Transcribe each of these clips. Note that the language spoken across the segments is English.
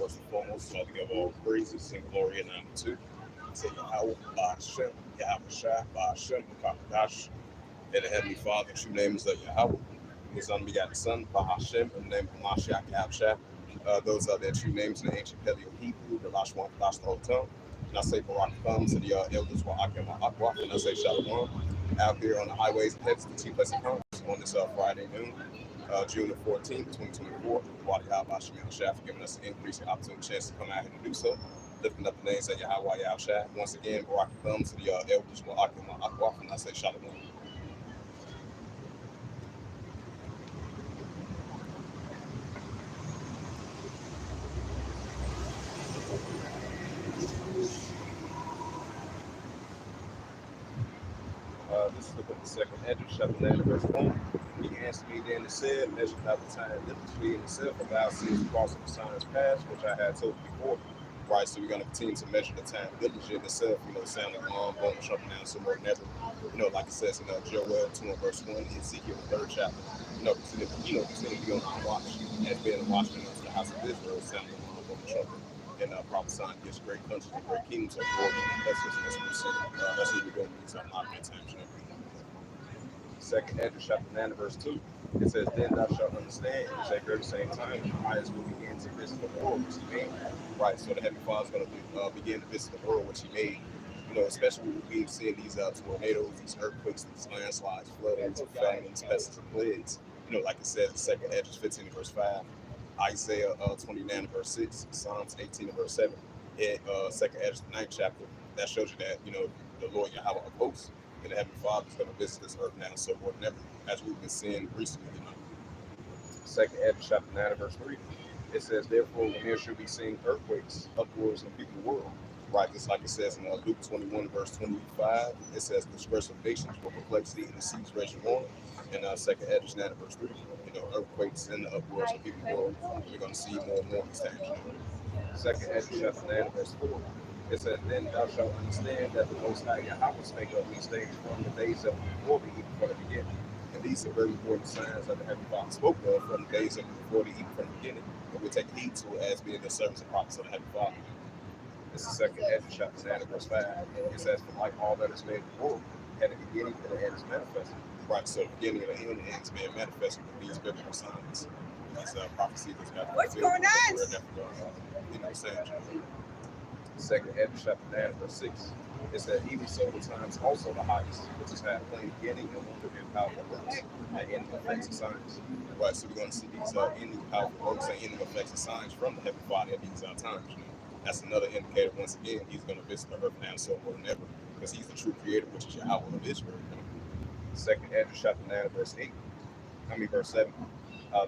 first and foremost, so I give all praises and glory and honor to. To Yahweh, Ba'ashem, Yahweh Shai, Ba'ashem, Kakadash, and the Heavenly Father, true name is Yahweh. His unbegotten Son, Ba'ashem, in the name of Mashiach, Yahweh Shai. Those are their true names in the ancient Paleo Hebrew, the Lashwan, Kadash, the whole tongue. And I say Barak Thumb to the elders, Wa'akim, Wa'akwaf, and I say Shalom. Out here on the highways and heads to Chief Blessed Congress on this Friday noon. June the 14th, 2024. Wadi Yahweh Shai for giving us an increasing opportunity chance to come out here and do so. Lifting up the names of Yahweh Yahweh Shai. Once again, Barak Thumb to the elders will Akim Akwaf, and I say Shalom. This is the book of second Hedges, chapter 9, verse 1. He answered me then and said, measure not the time diligently in itself, for thou seest across the signs past, which I had told you before. Right, so we're going to continue to measure the time diligently in itself, sounding alarm, going, jumping down somewhere, never. Like it says in Joel 2 and verse 1, Ezekiel, the 3rd chapter, continue to be on the watch, as being a watchman unto the house of Israel, sounding alarm, going, jumping. And prophesying against great countries and great kingdoms of the world. That's what we're going to be talking about in time. Second Ezra chapter 9 verse 2. It says, then thou shalt understand, and shall hear at the same time, the eyes will begin to visit the world which he made. Right, so the Heavenly Father is going to begin to visit the world which he made. Especially when we've seen these tornadoes, these earthquakes, these landslides, floodings, famines, pests, and plagues. Like it says in Second Ezra 15 verse 5. Isaiah 29 verse 6, Psalms 18 verse 7, and Second Ezra 9th chapter. That shows you that the Lord Yahweh of hosts and the Heavenly Father is going to visit this earth now, so forth, never, as we've been seeing recently. Second Ezra chapter 9 verse 3. It says, therefore, when there shall be seen earthquakes, uproars in the world. Right, just like it says in Luke 21 verse 25. It says, the disperse of nations for perplexity and the seas raging on. And Second Ezra 9 verse 3. Earthquakes and the uproars of the world. We're going to see more and more these times. Second Ezra chapter 9 verse 4. It says, then thou shalt understand that the Most High Yahweh spake of these things from the days of before the even from the beginning. And these are very important signs that the Heavenly Father spoke of from the days of before the even from the beginning. And we take heed to it as being the servants and prophets of the Heavenly Father. This is Second Ezra chapter 9 verse 5. It says, for like all that is made in the world, at the beginning and the end is manifested. Right, so the beginning and the end is being manifested with these biblical signs. These prophecies that's got to what's going on? Saying. Second Ezra chapter 9 verse 6. It said, even so the times also the highest, which is had plain beginning and wonder and powerful works, and ending effects and signs. Right, so we're going to see these ending powerful works and ending effects and signs from the Heavenly Father at these times. That's another indicator. Once again, he's going to visit the earth now, so more than ever, because he's the true creator, which is Yahweh of Israel. Second Ezra chapter 9 verse 8. Verse 7.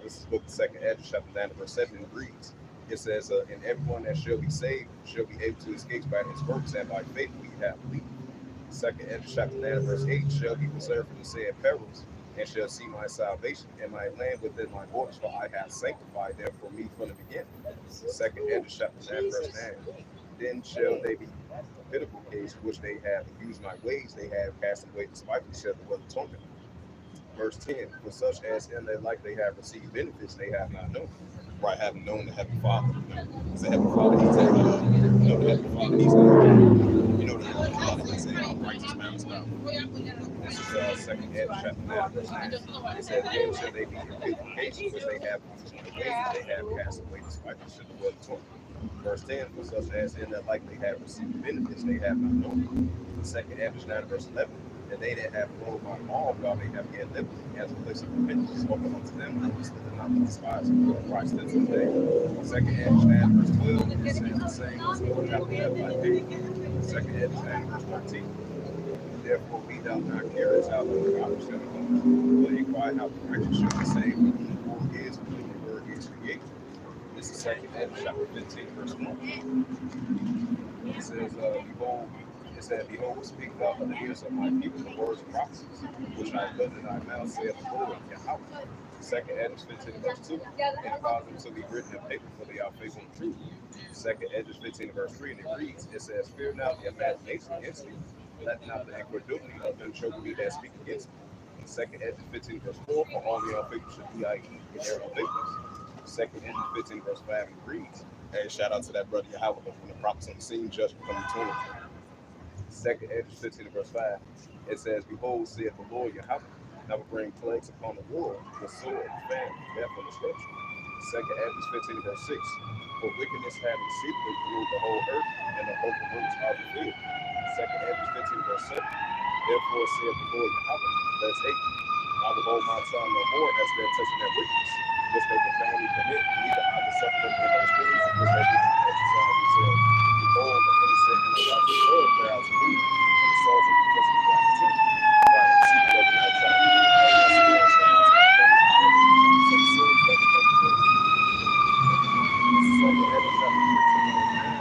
This is book of Second Ezra chapter 9 verse 7, and it reads. It says, and everyone that shall be saved shall be able to escape by his works, and by faith we have believed. Second Ezra chapter 9 verse 8, shall be preserved from the said perils, and shall see my salvation, and my land within my borders, for I have sanctified them for me from the beginning. Second Ezra chapter 9 verse 9. Then shall they be pitiful case which they have used my ways, they have cast away despitefully, shall dwell in torment. Verse 10, for such as in their life they have received benefits they have not known. Right, having known the Heavenly Father. Because the Heavenly Father, he's able to, the Heavenly Father, he's able to, the Heavenly Father, he's a righteous man as well. This is Second Ezra chapter 9, verse 9. It says, then shall they be in purification, which they have used my ways, and they have cast away despitefully, shall dwell in torment. Verse 10, for such as in their life they have received benefits they have not known. Second Ezra 9 verse 11. And they that have known my law, God may have yet liberty, as a place of repentance spoken unto them, and did not despise Christ unto today. Second Ezra 9 verse 12. It says the same as Lord hath led by faith. Second Ezra 9 verse 13. Therefore be thou not careless out of the God shall come, but inquire how the righteous shall be saved, whom the word is, and whom the word is created. This is Second Ezra chapter 15 verse 1. It says, behold, it said, behold, speak thou in the ears of my people the words of prophecies, which I have done in thy mouth, saith the Lord Yahweh. Second Ezra 15 verse 2, and cause them to be written in paper, for they are faithful and true. Second Ezra 15 verse 3, and it reads, it says, fear not the imagination against me, let not the incredulity of them choke me that speak against me. Second Ezra 15 verse 4, for all the unfaithful should be I eat in their unfaithfulness. Second Ezra 15, verse 5, and reads, hey, shout out to that brother Yahweh when the prophets on the scene, judgment coming to him. Second Ezra 15, verse 5, it says, behold, saith the Lord Yahweh, I will bring plagues upon the world, the sword, famine, death, and destruction. Second Ezra 15, verse 6, for wickedness having secretly ruled the whole earth, and the hope of roots are fulfilled. Second Ezra 15, verse 7, therefore saith the Lord Yahweh, verse 8, I will hold my tongue no more as they're touching their wickedness, which they profanely commit, neither I will suffer them in those things which they do exercise themselves. Behold, the innocent and the righteous world cry out to me, and the souls of the just incline to me. Right, see the other night time. And once again, shout out to my brother Yahweh, trying to take the sword, judgment coming to him. Second Ezra chapter 15, verse 9.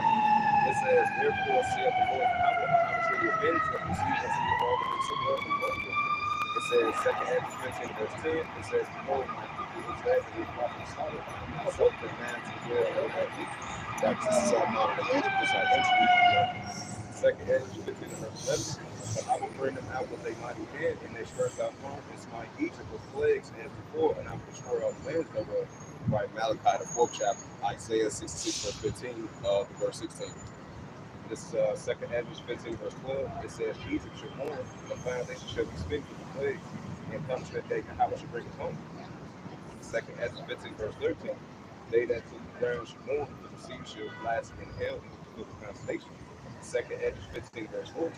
It says, therefore saith the Lord Yahweh, I will surely avenge them, and see unto you all the use of blood and murder. It says, second Ezra 15, verse 10, it says, behold, my people is that they properly slaughtered, I set them down to dwell over their feet. Right, this is all modern day Egypt, it's like ancient Egypt, you know. Second Ezra 15, verse 11, but I will bring them out with a mighty hand, and they stretch out front and smite Egypt with plagues as before, and I will destroy all the lands thereof. Right, Malachi, the 4th chapter, Isaiah 66, verse 15, verse 16. This is second Ezra 15, verse 12. It says, Egypt shall mourn, and the foundation shall be spent with the plagues, and punishment day, and how it shall bring it home. Second Ezra 15, verse 13. They that took the ground shall mourn, for the sea shall blast in hell, and with the constellation. Second Ezra 15, verse 14.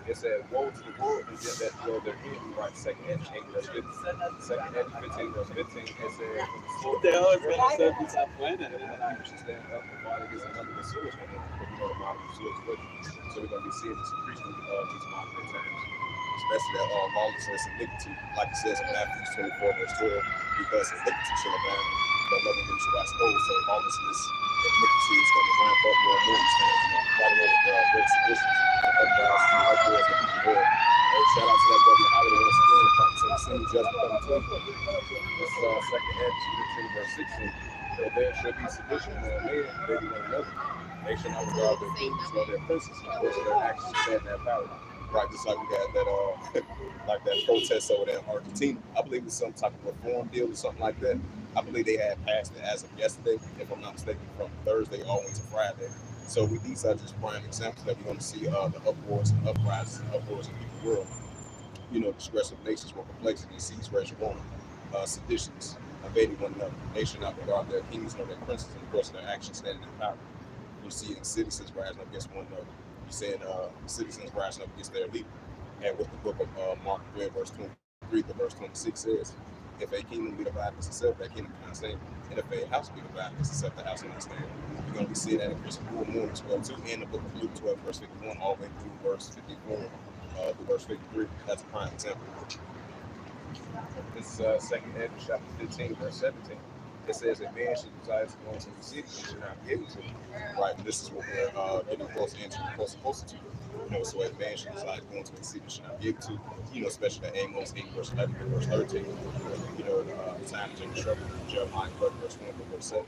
It says, woe to the world and them that dwell therein. Right, second Ezra 8, verse 15. Second Ezra 15, verse 15. It says, for the sword that should stand up and fight against another with swords for him. But we know the modern swords with. So we're going to be seeing this increasingly these modern day times. Especially that lawlessness and iniquity, like it says in Matthew 24, verse 12, because iniquity shall abound, but loving him shall I suppose. So lawlessness and iniquity is going to ramp up more and more these times, right along with great seditions and uprisings and uproars of the world. Hey, shout out to that brother Howard once again, prophets on the scene, judgment coming to him. This second Ezra 15, verse 16. For there shall be sedition among men, hating one another. They shall not regard their kings nor their princes, nor shall their actions stand their power. Right, just like we had that like that protest over there in Argentina. I believe it's some type of reform deal or something like that. I believe they had passed it as of yesterday, if I'm not mistaken, from Thursday all into Friday. So these are just prime examples that we're going to see the uproars and uprisings and uproars in the world. You know, distress of nations more complexity, seas racial warming, seditions, invading one another. They should not regard their kings nor their princes, and of course their actions standing in power. You see citizens rising up against one another. You're seeing citizens rising up against their leader. And what the book of Mark 3, verse 23 to verse 26 says, if a kingdom be divided against itself, that kingdom cannot stand. And if a house be divided against itself, the house cannot stand. You're going to be seeing that in Christian more and more as well, too, in the book of Luke 12, verse 51, all the way through verse 54 to verse 53. That's a prime example. This is second Ezra chapter 15, verse 17. It says, a man should desire to go into the city and should not be able to. Right, and this is what we're getting closer into, closer to. You know, so a man should desire to go into the city and should not be able to. You know, especially the Amos 8, verse 11, verse 13. You know, the time of Jeremiah 12, verse 1 to verse 7.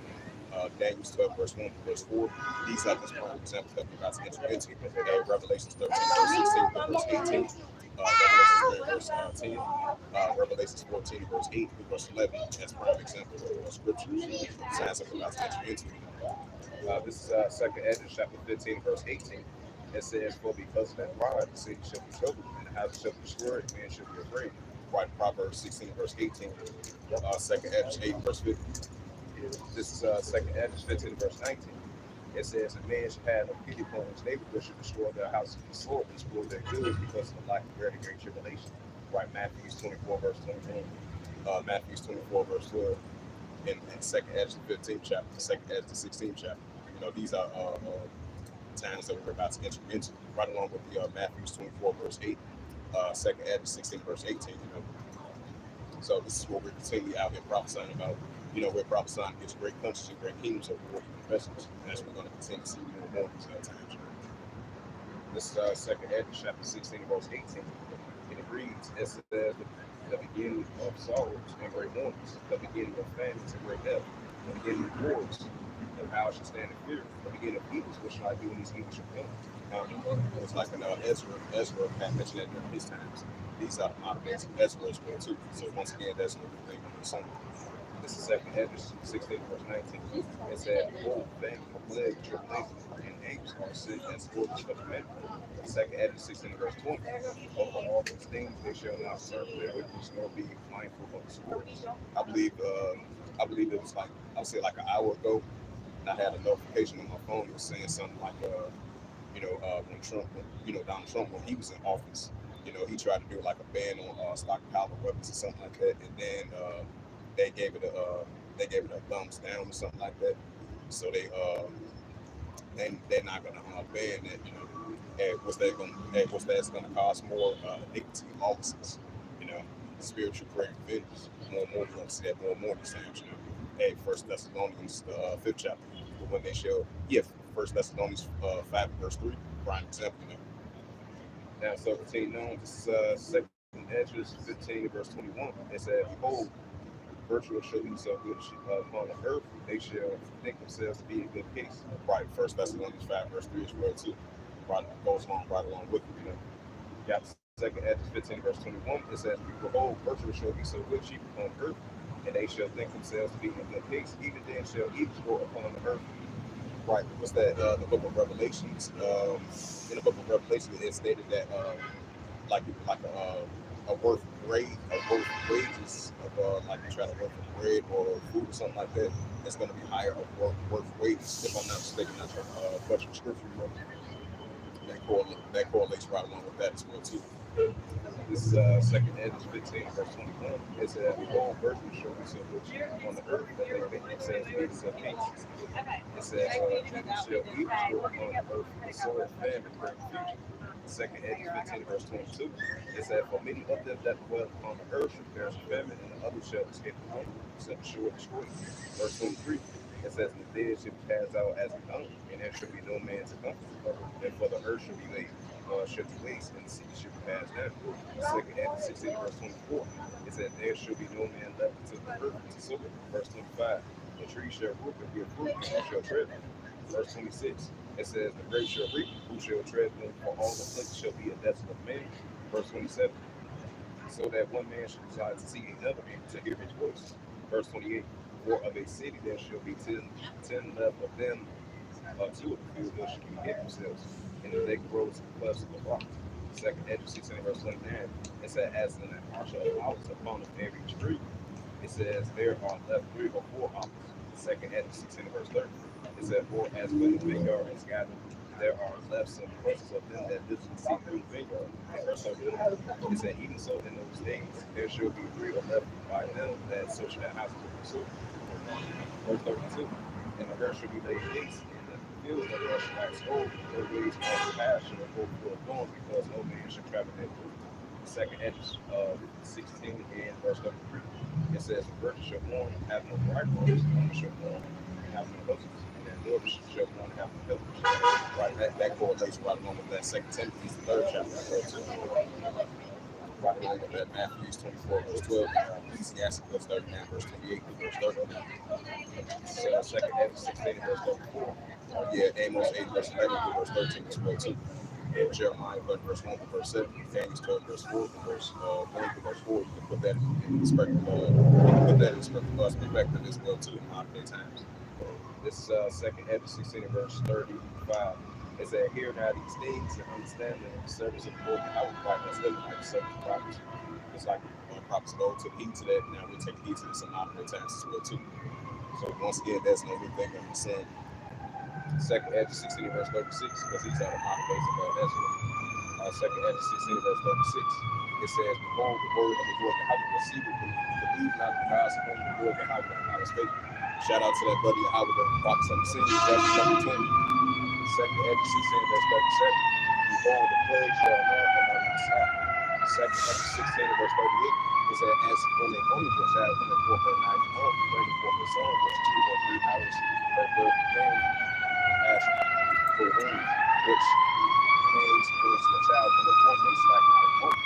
Daniel 12, verse 1 to verse 4. These are just prime examples that we're about to enter into. Revelations 13, verse 16 to verse 18. Revelations 3, verse 10. Revelations 14, verse 8 to verse 11. That's prime example of scriptures. Signs that we're about to enter into. This is second Ezra chapter 15, verse 18. It says, for because of that pride, the city shall be troubled, and the house shall be destroyed, and men shall be afraid. Right, Proverbs 16, verse 18. Second Ezra 8, verse 50. This is second Ezra 15, verse 19. It says, a man should have no pity upon his neighbor, but should destroy their house with the sword and spoil their goods because of the life of great tribulation. Right, Matthew 24, verse 21. Matthew 24, verse 12. In second Ezra 15 chapter, second Ezra 16 chapter. You know, these are times that we're about to enter into, right along with the Matthew 24, verse 8, second Ezra 16, verse 18, you know. So this is what we're continually out here prophesying about. You know, we're prophesying against great countries and great kingdoms of war and vessels. And that's what we're going to continue to see more and more these times. This is second Ezra chapter 16, verse 18. And it reads, it says, the beginning of sorrows and great mournings, the beginning of famines and great death, the beginning of wars, and how I should stand in fear, the beginning of evils, what shall I do when these evils shall come? It's like Ezra had mentioned that during his times. These are modern days of Ezra as well too. So once again, that's another thing on the song. This is second Hedges 16 verse 19. It said, "Behold, famine, plague, tribulation, and apes are sent as scorches for the men." Second Hedges 16 verse 20. Over all these things they shall not serve their wickedness, nor be mindful of the swords. I believe it was like I would say like an hour ago, and I had a notification on my phone. It was saying something like when Trump, Donald Trump, when he was in office, he tried to do like a ban on stockpile weapons or something like that, and then they gave it a thumbs down or something like that. So they're not gonna ban that, and what's that's gonna cause more nicotine losses, you know, spiritual great vengeance. More and more we're gonna see that more and more these times, Hey, First Thessalonians fifth chapter, but when they shall, First Thessalonians 5 verse 3, prime example, Now, so continue on. This is second Edges 15 verse 21. It said, "Behold, virtue shall be so good upon the earth, they shall think themselves to be in good case." Right. First Thessalonians 5 verse 3 as well too. Right, goes right along with it. Got second Edges 15 verse 21. It says, "Behold, virtue shall be so good cheap upon earth, and they shall think themselves to be in good case. Even then shall evil go upon the earth." Right. What's that? The book of Revelations. In the book of Revelation, it stated that like a worth grade, a worth wages of like you try to work for bread or food or something like that. It's going to be higher of worth wages. If I'm not mistaken, that's a bunch of scripture that correlates right along with that as well too. This is second Edges 15 verse 21. It says, "Behold, virtue shall be so rich on the earth that they think themselves to be some peace." It says, "People shall eat upon the earth, the sword, famine, and confusion." Second Edges 15 verse 22. It said, "For many of them that dwell upon the earth shall perish with famine, and the others shall escape the hunger, except the shore destroyed." Verse 23. It says, "And the dead shall be cast out as a dung, and there shall be no man to comfort, and for the earth shall be laid, shall be waste, and the sea shall be passed down." Second Edges 16 verse 24. It said, "There shall be no man left until the earth to sow it." Verse 25. "The tree shall root and give fruit, and you shall tread them." Verse 26. It says, "The grave shall reap, who shall tread them, for all the place shall be a desolate man." Verse 27. "So that one man should desire to see another man to hear his voice." Verse 28. "For of a city there shall be ten left of them, two of the field there shall be hid themselves, and the neck grows in the clefts of the rock." Second Edges 16 verse 29. It said, "As in an archer of olives upon every tree." It says, "There are left 3 or 4 olives." Second Edges 16 verse 30. It said, "For as when the vineyard is gathered, there are left some princes of them that visit to see through the vineyard." And verse 31. It said, "Even so in those days, there shall be 3 or 4 by them that search their houses with the sword." Verse 32. "And the earth shall be laid waste, and the fields of the earth shall wax old, their ways on the path shall go full of thorns, because no man shall travel their through." Second Edges 16 and verse 33. It says, "The virgin shall mourn and have no bridegrooms, the woman shall mourn and have no husbands, and their daughters shall mourn and have no husbands." Right, that correlates right along with that Second Timothy, the third chapter, verse 2. Right along with that Matthew 24, verse 12, Ecclesiastes 39, verse 28 to verse 30. Second Edges 16, verse 34. Amos 8, verse 11 to verse 13 as well too. Jeremiah 11, verse 1 to verse 7, Daniel 12, verse 4 to verse 1 to verse 4. You can put that in perspective. Perspective as well too in modern day times. This is second Edges 16, verse 35. It said, "Hear now these things and understand them. The service of the Lord Yahweh Christ has lived like the servant of prophets." It's like prophets of old took heed to that. Now we take heed to this in modern day times as well too. So once again, there's no new thing under the sun. Second Edges 16 verse 36, because these are the modern days of Ezra. Second Edges 16 verse 36. It says, "Behold, the word of the Lord Yahweh receive it, believe not the gods of whom the Lord Yahweh spake." Shout out to that buddy Yahweh, the prophets on the scene, Judges chapter 20. Second Edges 16 verse 37. "Behold, the plague shall not among the slack." Second Edges 16 verse 38. It said, "As when a woman was child coming forth her ninth month, bringing forth a son, was 2 or 3 hours her birth pain passion for wounds, which pains was the child coming forth, they slack not a month."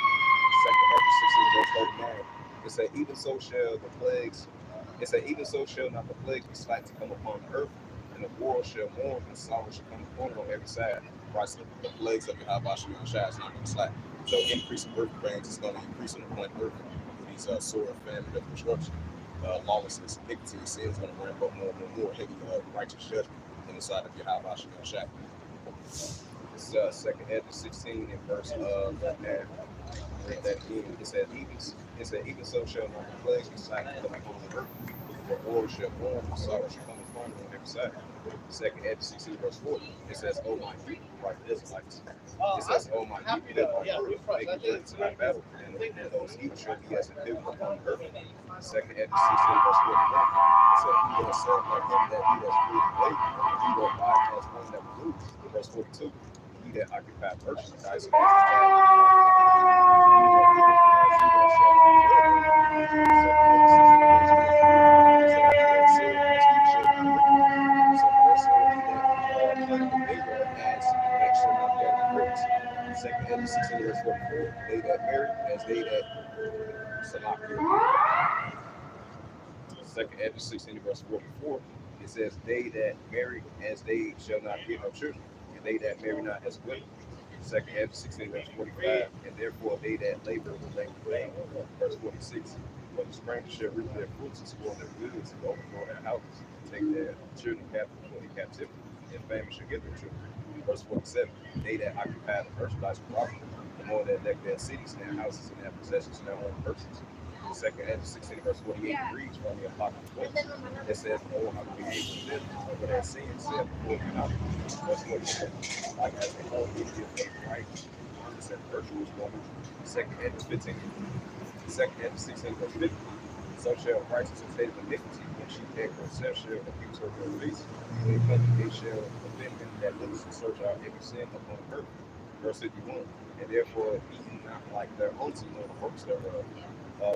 Second Edges 16 verse 39. It said, "Even so shall the plagues." It said, "Even so shall not the plagues be slack to come upon the earth, and the world shall mourn, and sorrow shall come upon it on every side." Right, so the plagues of Yahweh Shemel Shai is not going to slack. So increase in birth pains is going to increase on the planet Earth with these sword, famine, and destruction. lawlessness, iniquity, sin is going to ramp up more and more heavy righteous judgment in the side of Yahweh Shah. This is second Hedges 16 and verse 9. Read that again. It said, even so shall not the plagues be silent coming on the earth. For war shall born, and sorrow shall come upon them on every side. Second Hedges 16 verse 40. It says, "O my people," right, the Israelites. It says, "O my people that are hurt, make ready to my battle, and those evil shall be as a dew upon the earth." Second Hedges 16 verse 41. It said, "He will serve like him that he has free away, and he will abide as one that will lose." Verse 42. He that occupied merchandise Second Edges 16 verse 44, they that marry as they that Second Edges 16 verse 44, it says, they that marry as they shall not get no children, and they that marry not as women. Second Edges 16 verse 45, and therefore they that labor will labor in vain. Verse 46, for the strangers shall reap their fruits and spoil their goods and overthrow their houses, and take their children captive in captivity, and famine shall get their children. Verse 47, they that occupy the merchandise will rob them, the more that deck their cities and their houses and their possessions and their own persons. Second Edges 16 verse 48 reads from the Apocryphal. It says, "Oh, how we able to live over that sin said before you know." Verse 47, like as the whole media of right, honest and virtuous woman. Second Edges 15. Second Edges 16 verse 50. So shall righteousness hate iniquity when she take herself shall accuse her of face. When they shall offend him that looks to search out every sin upon her. Verse 51. And therefore be not like their own sin nor the works thereof.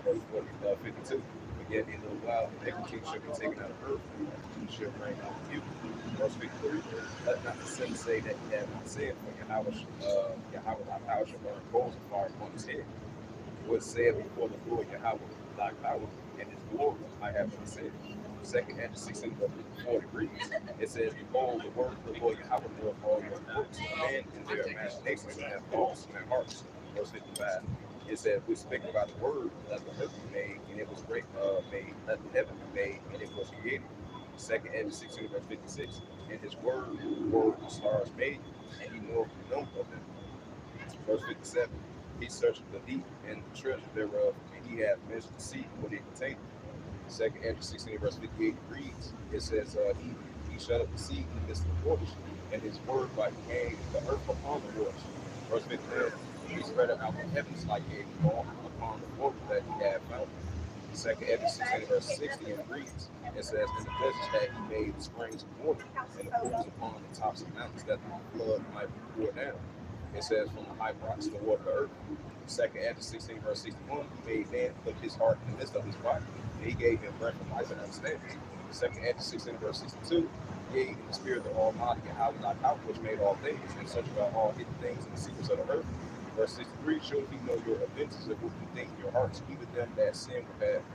Verse 52. But yet in a little while iniquity shall be taken out of earth, and he shall reign out of you. Verse 53. Let not the sin say that he hath not sinned, for Yahweh shall burn coals of fire upon his head. What said before the Lord Yahweh, thy power and his glory I have not said. Second Hedges 16 verse 40 reads, it says, "Behold, the word of the Lord Yahweh knoweth all your works, men in their imaginations and their thoughts and their hearts." Verse 55. It says, "We speak about the word, let the earth be made, and it was great made, let the heaven be made, and it was created." Second Hedges 16 verse 56. "And his word the stars made, and he knoweth the number of them." Verse 57. "He searcheth the deep and the treasure thereof, and he hath measured the sea what it containeth." Second Edges 16 verse 58 reads, it says, he shut up the sea in the midst of the waters, and his word by made the earth upon the waters. Verse 59, he spread out the heavens like a wall upon the water that he had found. Second Edges 16 verse 60 and reads, it says, "In the deserts that he made the springs of water, and the pools upon the tops of mountains, that the flood might be poured down." It says, "From the high rocks to water the earth." Second Edges 16 verse 61, he made man put his heart in the midst of his body, and he gave him breath and life and understanding. Second Edges 16 verse 62, "Yea, in the spirit of the Almighty Yahweh, which made all things, and search about all hidden things in the secrets of the earth." Verse 63, "Show he know your offenses and what you think in your hearts, even them that sin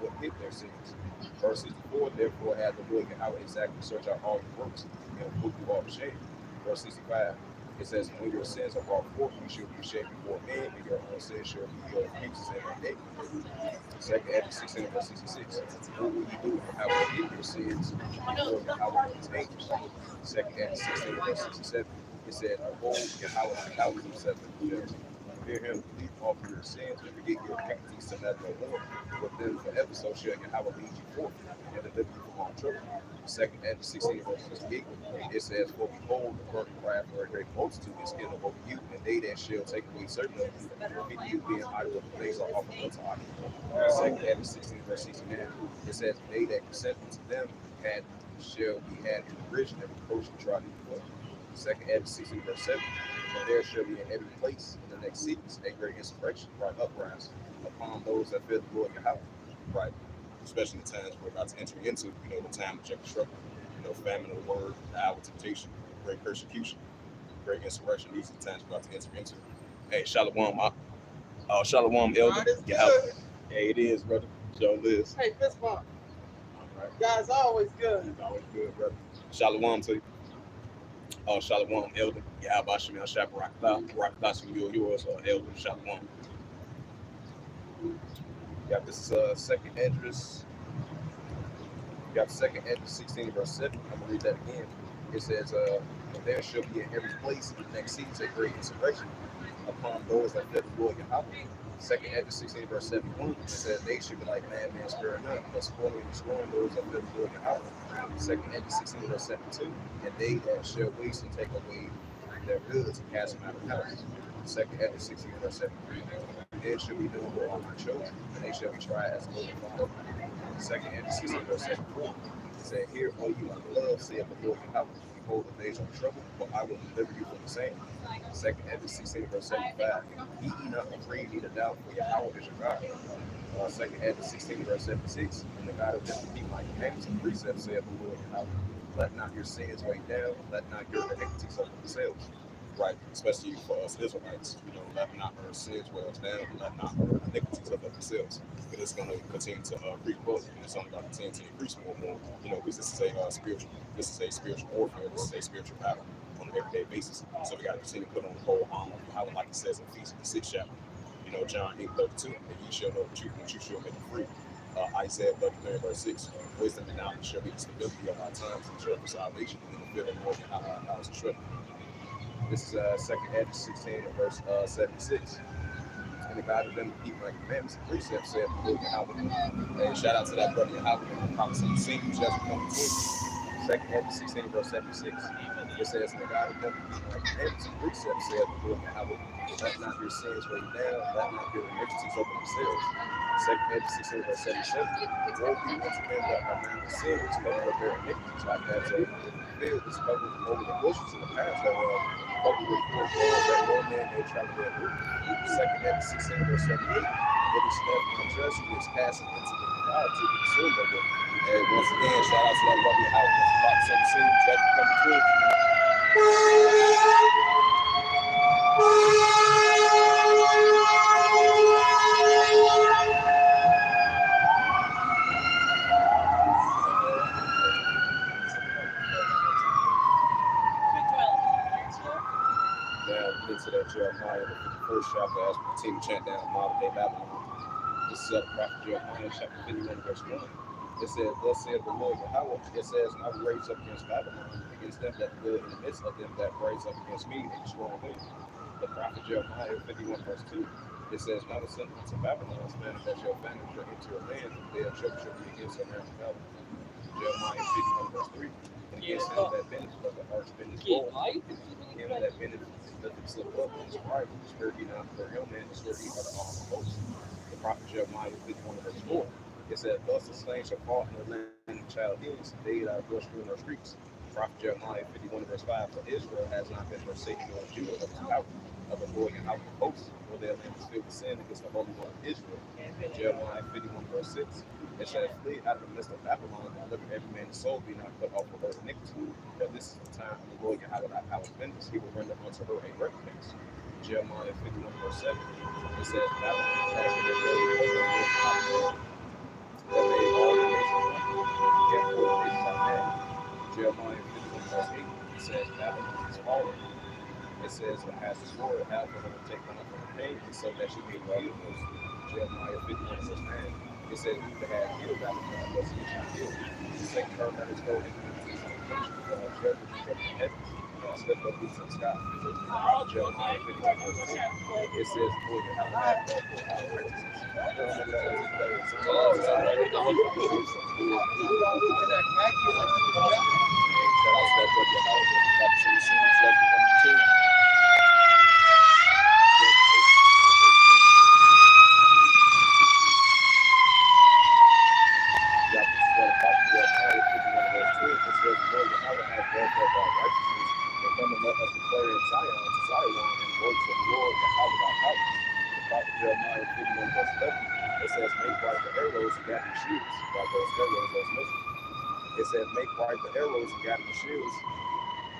would hid their sins." Verse 64, "Therefore had the Lord Yahweh exactly search out all your works, and will put you all to shame." Verse 65, it says, "When your sins are brought forth, you shall be ashamed before men, and your own sins shall be your excuses in that day." Second Edges 16 verse 66, "What will you do if Yahweh forgive your sins before Yahweh is angels?" Second Edges 16 verse 67, it says, "Behold, Yahweh himself in the judge. Fear him, leave off your sins, and forget your iniquities to that no more. But then forever so shall Yahweh lead you forth, and deliver you from all trouble." Second Edges 16 verse 68, it says, "For behold, the burning wrath for a great multitude is given over you, and they that shall take away certain of you, and you being idle of the things are offered unto idols." Second Edges 16 verse 69, it says, "They that consent unto them shall be had in derision and reproach and trodden in the foot." Second Edges 16 verse 7, "And there shall be in every place in the next cities a great insurrection, right uprising upon those that fear the Lord Yahweh." Right, especially the times we're about to enter into, the time of Jacob struggle, famine of the word, the hour of temptation, great persecution, great insurrection. These are the times we're about to enter into. Hey, Shalom, Shalom, Elder. Yeah, it is, brother. Sure is. Hey, fist bump. All right. Guys, always good. It's always good, brother. Shalom to you. Shalom, Elder. Yeah, Bashim El Shap Rakatha, some yours, Elder Shalom. Yeah, this is second Edges You have second Edges 16 verse 7. I'm gonna read that again. It says, "And there shall be in every place in the next season a great insurrection upon those that fear the Lord Yahweh." Second Edges 16 verse 71. It says, "They should be like madmen stirring up, but spoiling and destroying those that fear the Lord Yahweh." Second Edges 16 verse 72. "And they that shall waste and take away their goods and cast them out of the house." Second Edges 16 verse 73. "There shall be no more on my children, and they shall be tried as gold and fire." Second Edges 16 verse 74. It said, "Hear, O you my beloved, saith the Lord Yahweh, behold the days of trouble, for I will deliver you from the same." Second Edges 16 verse 75. "Be ye not afraid, neither doubt, for Yahweh is your God." Second Edges 16 verse 76. "And the God of them to keep my commandments and precepts, saith the Lord Yahweh. Let not your sins weigh down, let not your iniquities of themselves." Right, especially for us Israelites, let not our sins weigh us down, let not our iniquities of themselves. But it's going to continue to creep up, and it's only going to continue to increase more and more. Because this is a spiritual warfare. This is a spiritual battle on an everyday basis. So we got to continue to put on the whole armor. How like it says in Ephesians the 6th chapter. John 8:32, "And ye shall know the truth, and the truth shall make you free." Isaiah 33 verse 6, "Wisdom and knowledge shall be the stability of our times, and shall for salvation, and in the fear of the Lord and our house of strength." This is second Edges 16 verse 76. "And the God of them to keep my commandments and precepts, saith the Lord Yahweh." Hey, shout out to that brother Yahweh and the prophets and the same just become twins. Second Edges 16 verse 76. It says, "And the God of them to keep my commandments and precepts, saith the Lord Yahweh. Let not your sins weigh down, let not your iniquities over themselves." Second Edges 16 verse 77. "Woe be unto them that have not the sins, covered up their iniquities, like as a field is covered over the bushes and the paths thereof, covered with full thorns, that no man may travel thereof." Second Edges 16 verse 78. "It is left unjust, who is passing into the fire to be consumed of it." And once again, shout out to that brother Howard, about 17, just become the twins. Now, get into that Jeremiah, the 51st chapter, as we continue to chant down modern day Babylon. This is the prophet Jeremiah, chapter 51, verse 1. It says, "Thus saith the Lord Yahweh." It says, "And I will raise up against Babylon, against them that dwell in the midst of them that rise up against me, a strong wind." The prophet Jeremiah 51 verse 2. It says, "Now the sent unto Babylon, standing that your famine shall enter your land, and their trouble shall be against her round about." Jeremiah 51 verse 3. "And against him that bendeth, let the arch bend his bow, him that bendeth, let him slip up in his pride, swear he not for him, and swear he by the arm of hosts." The prophet Jeremiah 51 verse 4. It says, "Thus the slain shall fall in the land of Chaldeans, they that are rushed through in our streets." Prophet Jeremiah 51 verse 5. "For Israel has not been forsaken, nor Judah of his power, of the Lord Yahweh of hosts, nor their land is filled with sin against the Holy One of Israel." Jeremiah 51 verse 6. It says, "Flee out of the midst of Babylon, and deliver every man's soul be not cut off for her iniquity. For this is the time when the Lord Yahweh thy power vengeance, he will render unto her a recompense." Jeremiah 51 verse 7. It says, "Babylon has been a building of the Lord Yahweh, that made all the nations one, therefore the nations are mad." Jeremiah 51 verse 8. It says, "Babylon is fallen." It says, "But has destroyed half of her take on from the pain, and so that she may dwell in us." Jeremiah 51 verse 9. It says, "Who had healed Babylon, but she is not healed. Satan her that is go into the fornication, for her judgment is from the heavens, and I lift up into the sky." Jeremiah 51 verse 10. It says, "For the how have all for our righteousness." Shout out to that brother Howard, about to see soon, so that's becoming the team. Jeremiah 51 verse 11. It says, "Make bright the arrows and gather the shields." Like those arrows, those missiles. It says, "Make bright the arrows and gather the shields."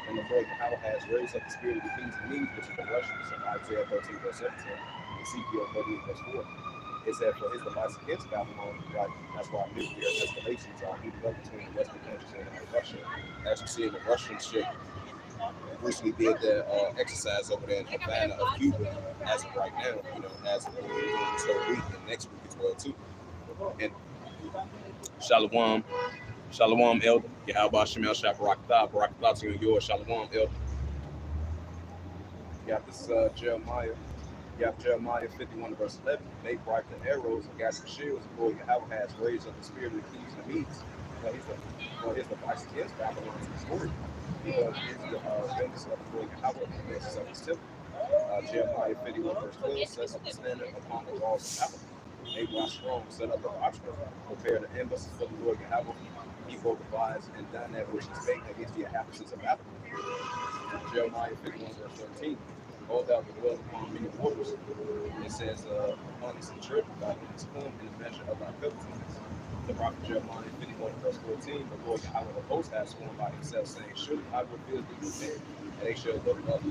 And the Lord Yahweh has raised up the spirit of the kings and knees, which is the Russians, in Isaiah 13 verse 17, Ezekiel 38 verse 4. It said, "For his device against Babylon," right? That's why nuclear escalations are heating up between the Western countries and Russia. As you see in the Russian shit, recently did their exercise over there in Havana of Cuba as of right now, as of this whole week and next week as well too. And Shalom, Shalom, elder. Yahweh Shemel Shabarakatah to you and yours. Shalom, elder. Yeah, this is Jeremiah. You have Jeremiah 51 verse 11. Make bright the arrows and gas the shields. The Lord Yahweh has raised up the spirit of the kings and the Medes. His device against Babylon to destroy it. Because it is the vengeance of the Lord Yahweh and the vengeance of his temple. Jeremiah 51 verse 12 sets up the standard upon the walls of Babylon. They watch strong, set up the watchman, prepare the embassies for the Lord Yahweh. He both devised and done that which is made against the inhabitants of Babylon. Jeremiah 51 verse 13. All thou that dwell upon many waters. It says, abundance and trip, thy enemies come in the measure of thy pilgrimages. The prophet Jeremiah 51 verse 14. The Lord Yahweh of hosts has sworn by himself, saying, surely I will build thee with men, and they shall look up.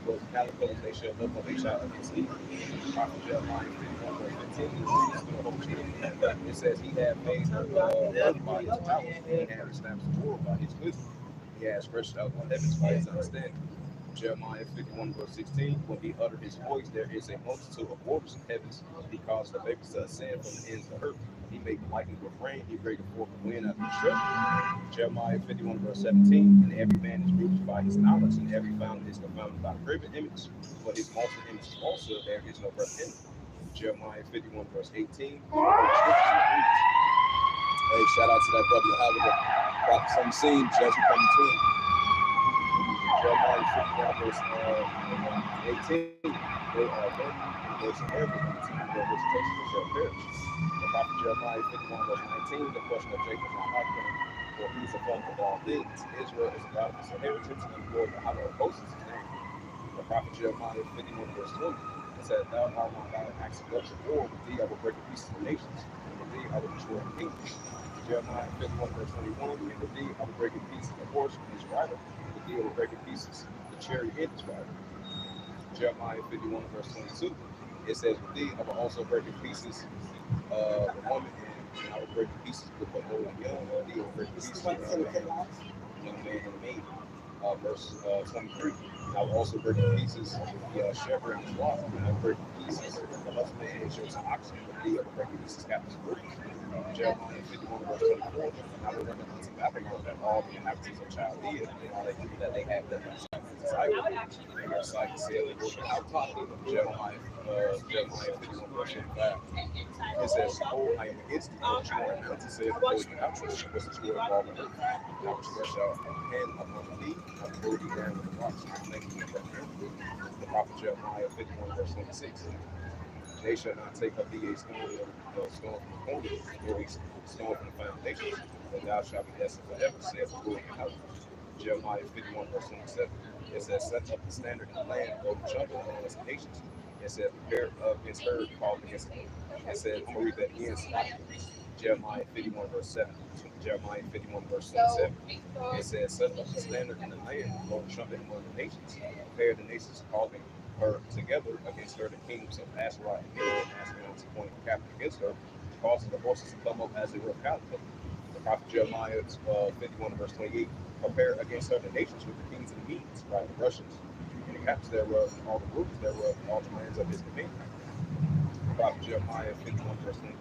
With caterpillars, they shall look up, they shall against thee. The prophet Jeremiah 51 verse 15. It says, he had made earth by his power, and he had established the world by his wisdom. He has stretched out the heavens by his understanding. Jeremiah 51 verse 16, when he uttered his voice, there is a multitude of waters in heavens. He caused the vapors to ascend from the ends of the earth. He made lightning with rain. He breaketh forth the wind out of destruction. Jeremiah 51 verse 17, and every man is ruled by his knowledge, and every fountain is confounded by graven image. For his monster image is falsehood, there is no breath in it. Jeremiah 51 verse 18, hey, shout out to that brother Yahweh, prophets on the scene, judgment coming between. Jeremiah 51 verse 18. They are burning in the gates of heaven, and the time their vegetation shall perish. The prophet Jeremiah 51 verse 19. The portion of Jacob is not like him, for he is a form of all things. Israel is a God of his inheritance, and the Lord Yahweh of hosts is his name. The prophet Jeremiah 51 verse 20. It says, thou art my God, acts of war. With thee I will break the pieces of nations, and with thee I will destroy the kingdoms. Jeremiah 51 verse 21. And with thee I will break in pieces the horse and his rider. With thee I will break in pieces the chariot and his rider. Jeremiah 51 verse 22. It says, with thee I will also break in pieces the woman, and I will break in pieces with the old and young. With thee I will break in pieces the young man and the maid. Verse 23. I will also break in pieces the shepherd and his flock, and I will break in pieces the husband and his yoke of oxen. With thee I will break in pieces captives of workers. Jeremiah 51 verse 24. And I will render unto Babylon that all the inhabitants of Chaldea and all the people that they have done desire, and their sight said the Lord out. Jeremiah 51 verse 25. It says, oh, I am against thee, but you are mountain, said the Lord Yahweh, and was destroyed all the earth. And I will stretch out my hand upon thee, and I will throw thee down with the rocks, and I will make thee a remembrance. The prophet Jeremiah 51 verse 26. They shall not take up thee a stone from the corner, nor a stone from the foundation, but thou shalt be destined forever, saith the Lord Yahweh. Jeremiah 51 verse 27. It says, set up the standard in the land, go to jump among the nations. It says, prepare against her, call against them. It says, I'm going to read that again. Jeremiah 51 verse 7. Jeremiah 51 verse 27. It says, set up the standard in the land, blow the trumpet among the nations. Prepare the nations, calling her together against her, the kingdoms of Asherah and Asherah to point the captain against her, causing the horses to come up as they were cavalcade. The prophet Jeremiah 51 verse 28. Prepare against her the nations with the kings and the Medes, right, the Russians, and the captains thereof, and all the rulers thereof, and all the lands of his dominion. The prophet Jeremiah 51 verse 29.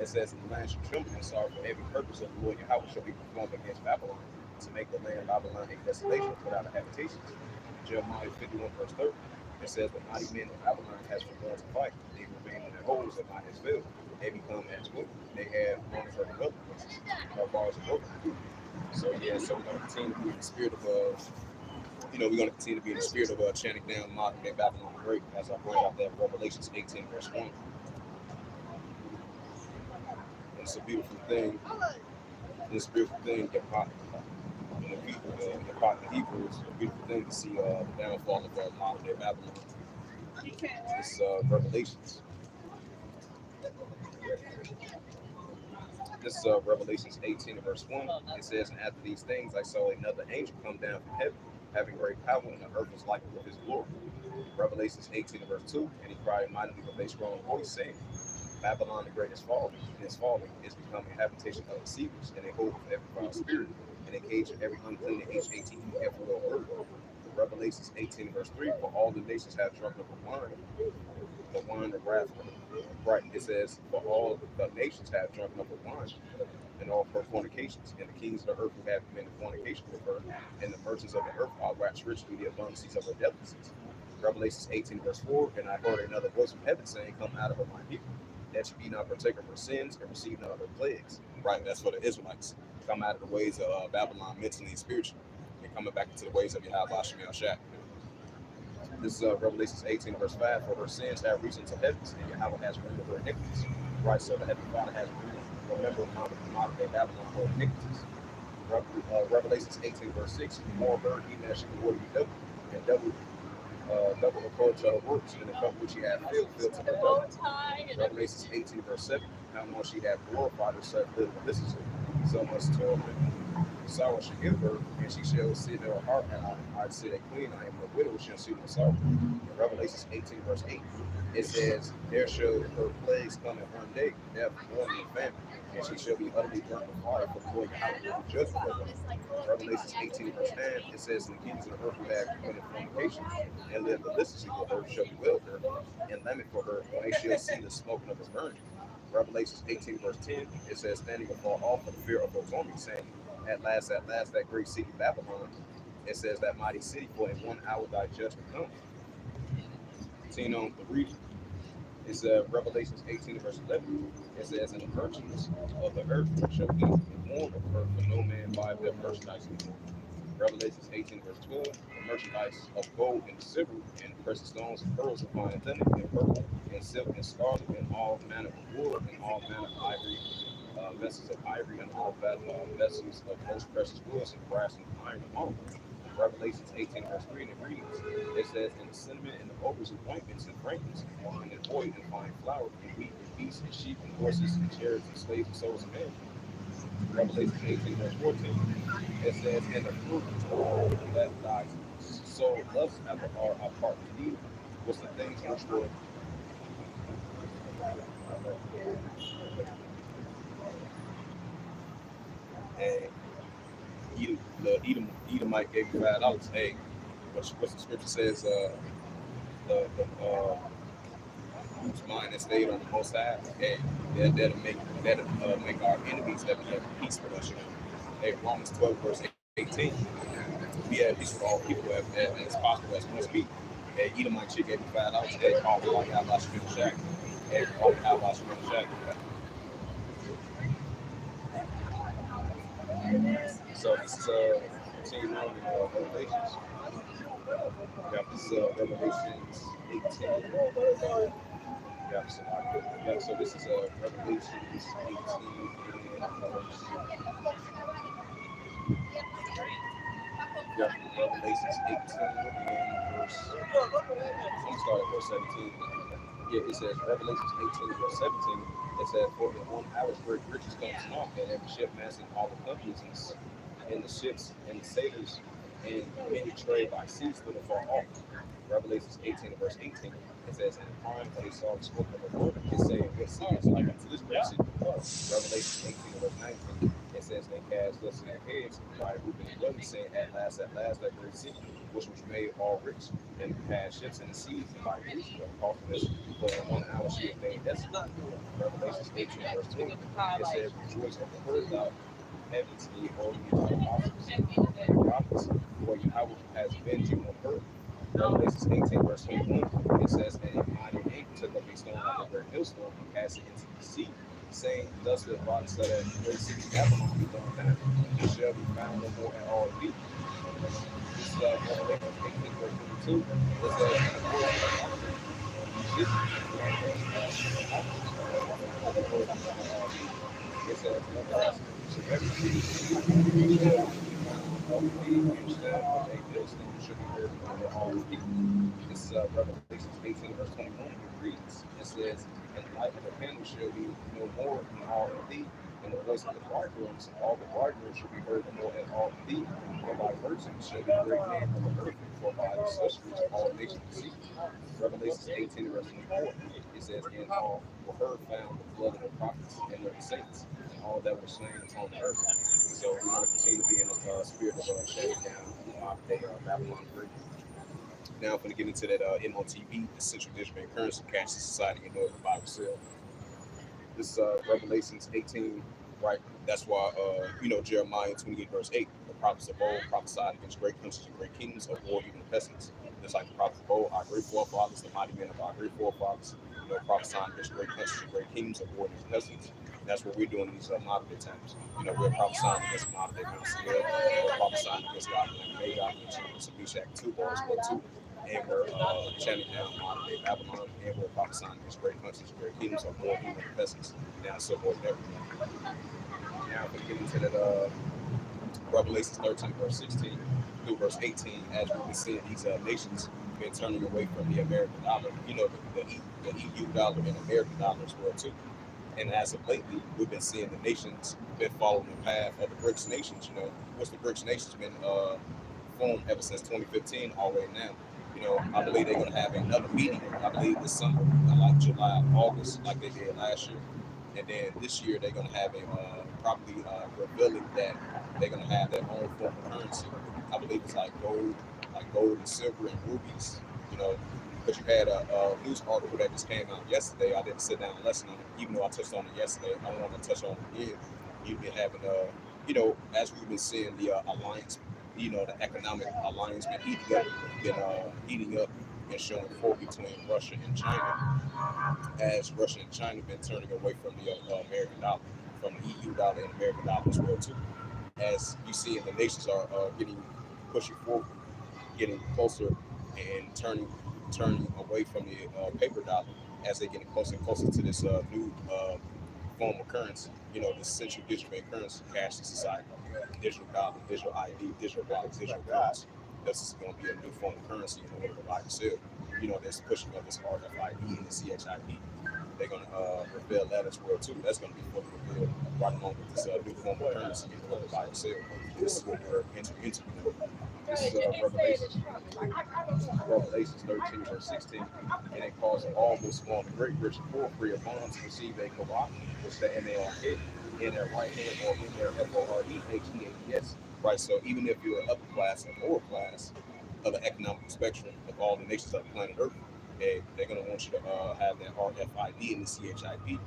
It says, and the land shall tremble and sorrow for every purpose of the Lord Yahweh shall be performed against Babylon, to make the land Babylon a desolation without a habitation. Jeremiah 51 verse 30. It says, the mighty men of Babylon has begun to fight. They remain in their holes and not as filled. They become as wood. They have none for the wealth places. Our bars are broken. So yeah, so we're gonna continue to be in the spirit of we're gonna continue to be in the spirit of chanting down modern day Babylon the Great, as I bring out that Revelations 18 verse 1. And it's a beautiful thing. It's a beautiful thing, the people, the Hebrews, it's a beautiful thing to see the downfall of modern day Babylon. It's Revelations. This is Revelations 18 and verse 1. It says, and after these things I saw another angel come down from heaven, having great power, and the earth was lightened with his glory. Revelations 18 and verse 2. And he cried mightily with a strong voice, saying, Babylon the great is falling, is becoming a habitation of deceivers, and a hold of every foul spirit, and a cage of every unclean and H-A-T-E-F-O word. Revelation Revelations 18 verse 3, for all the nations have drunk of the wine of wrath. Right, it says, for all the nations have drunk of the wine and all her fornications, and the kings of the earth who have committed fornication with her, and the merchants of the earth are waxed rich through the abundancies of her delicacies. Revelations 18 verse 4, and I heard another voice from heaven saying, come out of her, my people, that you be not partaker of her sins and receive none of her plagues. Right, that's for the Israelites. Come out of the ways of Babylon mentally and spiritually, and coming back into the ways of Yahweh Shem Shach. This is Revelations 18 verse 5, for her sins have reached into heavens, and Yahweh has remembered her iniquities. Right, so the Heavenly Father has remembered modern day Babylon for iniquities. Revelations 18 verse 6, more of her even as she reward you double, and double according to her works, and the cup which she had filled to her double. Revelations 18 verse 7, how much she had glorified herself little with this is so much torment sorrow shall give her, and she shall sit in her heart, and I sit a queen, I am a widow, shall see no sorrow. In Revelations 18 verse 8, it says, there shall her plagues come in one day, death, mourning, and famine, and she shall be utterly burnt with fire for the Lord Yahweh will judge her. Revelations 18 verse 9, it says, and the kings of the earth who have committed fornication and live illicitly with her shall bewail her and lament for her when they shall see the smoke of her burning. Revelations 18 verse 10, it says, standing afar off for the fear of her torment, saying, at last, that great city Babylon, it says that mighty city, for in 1 hour thy judgment comes. Continuing on the reading, it's Revelations 18 verse 11. It says, and the merchants of the earth shall be warned of her, for no man buy their merchandise anymore. Revelations 18 verse 12, the merchandise of gold and silver and precious stones and pearls and fine linen and purple and silk and scarlet and all manner of wood and all manner of ivory, vessels of ivory and all vessels of most precious woods and brass and iron among them. Revelations 18 verse 3, and it reads, it says, and the cinnamon and the odors of ointments and fragrance and wine and oil and fine flour and wheat and beasts and sheep and horses and chariots and slaves and souls of men. Revelation 18 verse 14, it says, and the fruit that thy soul loves after are apart from thee, was the things which were and Edomite gave me $5. Hey, what's the scripture says? The whose mind is stayed on the Most High, and that'll make our enemies that be at peace with us. You know, hey, Romans 12 verse 18. Be at peace with all people as possible as must be. Hey, Edomite chick gave me $5. Hey, call me like Yahweh Shem Shach. Hey, call me Yahweh Shem Shach. So this is continuing on in Revelations. Yeah, this is Revelations 18. Yeah, so this is Revelations 18 and verse. Yeah, Revelations 18 and verse. I'm gonna start at verse 17. Yeah, it says Revelations 18 verse 17. It says, for in 1 hour great riches comes not, and every ship massing all the companies and the ships and the sailors and many trade by sea stood afar off. Revelations 18 verse 18, it says, and the prime when they saw the smoke of the word, it saying, what city is like unto this great city? Revelations 18 verse 19, it says, they cast us in their heads by whooping and bloody, saying, at last, that great city, which was made all rich, and had ships in the seas, and by reason of costliness, but in 1 hour she had made desolate. Revelations 18 verse 20, it says, rejoice over her, thou heavens, ye holy apostles and prophets, for Yahweh has avenged you on her. Revelations 18 verse 21, it says, and a mighty angel took up a stone like a great millstone and cast it into the sea, saying, thus the body said that great city Babylon be thrown down, and shall be found no more at all of thee. This is Revelation 18 verse 22, it says, and the voice of the archangel, it says, every city shall be a millstone should be heard under all the people. This is Revelation 18 verse 21. It reads, it says, and the light of the candle shall be no more in all of thee, and the voice of the bridegrooms, all the bridegrooms shall be heard no more in all of thee, for by virtues shall be great name of the earth, for by the sorceries all nations receive. Revelation 18 verse 24. It says, and all for her found the blood of the prophets and of the saints, and all that were slain upon the earth. So we want to continue to be in this spirit of shutting down Babylon free. Now I'm going to get into that MOTB, the Central District Bank Currency Cashless Society in order to buy or sell. This is Revelations 18, right? That's why, Jeremiah 28, verse 8, the prophets of old prophesied against great countries and great kingdoms of war, even the pestilence. Just like the prophets of old, our great forefathers, the mighty men of our great forefathers, prophesying against great countries and great kingdoms of war, and pestilence. And that's what we're doing in these modern day times. We're prophesying against modern day Venezuela, we're prophesying against God and Magog, and chanting Meshach 2 bars, 2, and we're chanting down modern day Babylon, and we're prophesying against great countries, great kingdoms of war, even the peasants, now so forth and everything. Now we get into that Revelations 13, verse 16 through verse 18, as we've been seeing these nations been turning away from the American dollar, the EU dollar and American dollar as well too. And as of lately, we've been seeing the nations been following the path of the BRICS nations. What's the BRICS nations been formed ever since 2015 already now. I believe they're going to have another meeting, I believe this summer, like July, August, like they did last year. And then this year they're going to have a probably revealing that they're going to have their own form of currency. I believe it's like gold and silver and rubies, But you had a news article that just came out yesterday. I didn't sit down and listen on it, even though I touched on it yesterday. I don't want to touch on it again. You've been having, as we've been seeing the alliance, the economic alliance been heating up and showing forth between Russia and China, as Russia and China been turning away from the American dollar, from the EU dollar and American dollar as well too. As you see, the nations are pushing forward, getting closer and turning away from the paper dollar as they're getting closer and closer to this new form of currency. This central digital bank currency, cashless society, digital dollar, digital ID, digital blocks, digital currency. This is going to be a new form of currency in order to buy and sell. There's pushing up this RFID and the CHIP. They're going to reveal that as well too. That's going to be fully revealed right along with this new form of currency in order to buy and sell. This is what we're entering into. This is Revelations 13, verse 16. And it calls all most small and great, rich and poor, free of bonds, to receive a Korah, which the MARK in their right hand or in their FOREHEADS. Right, so even if you're an upper class and lower class of the economic spectrum of all the nations of the planet Earth, they're going to want you to have that RFID and the CHIP,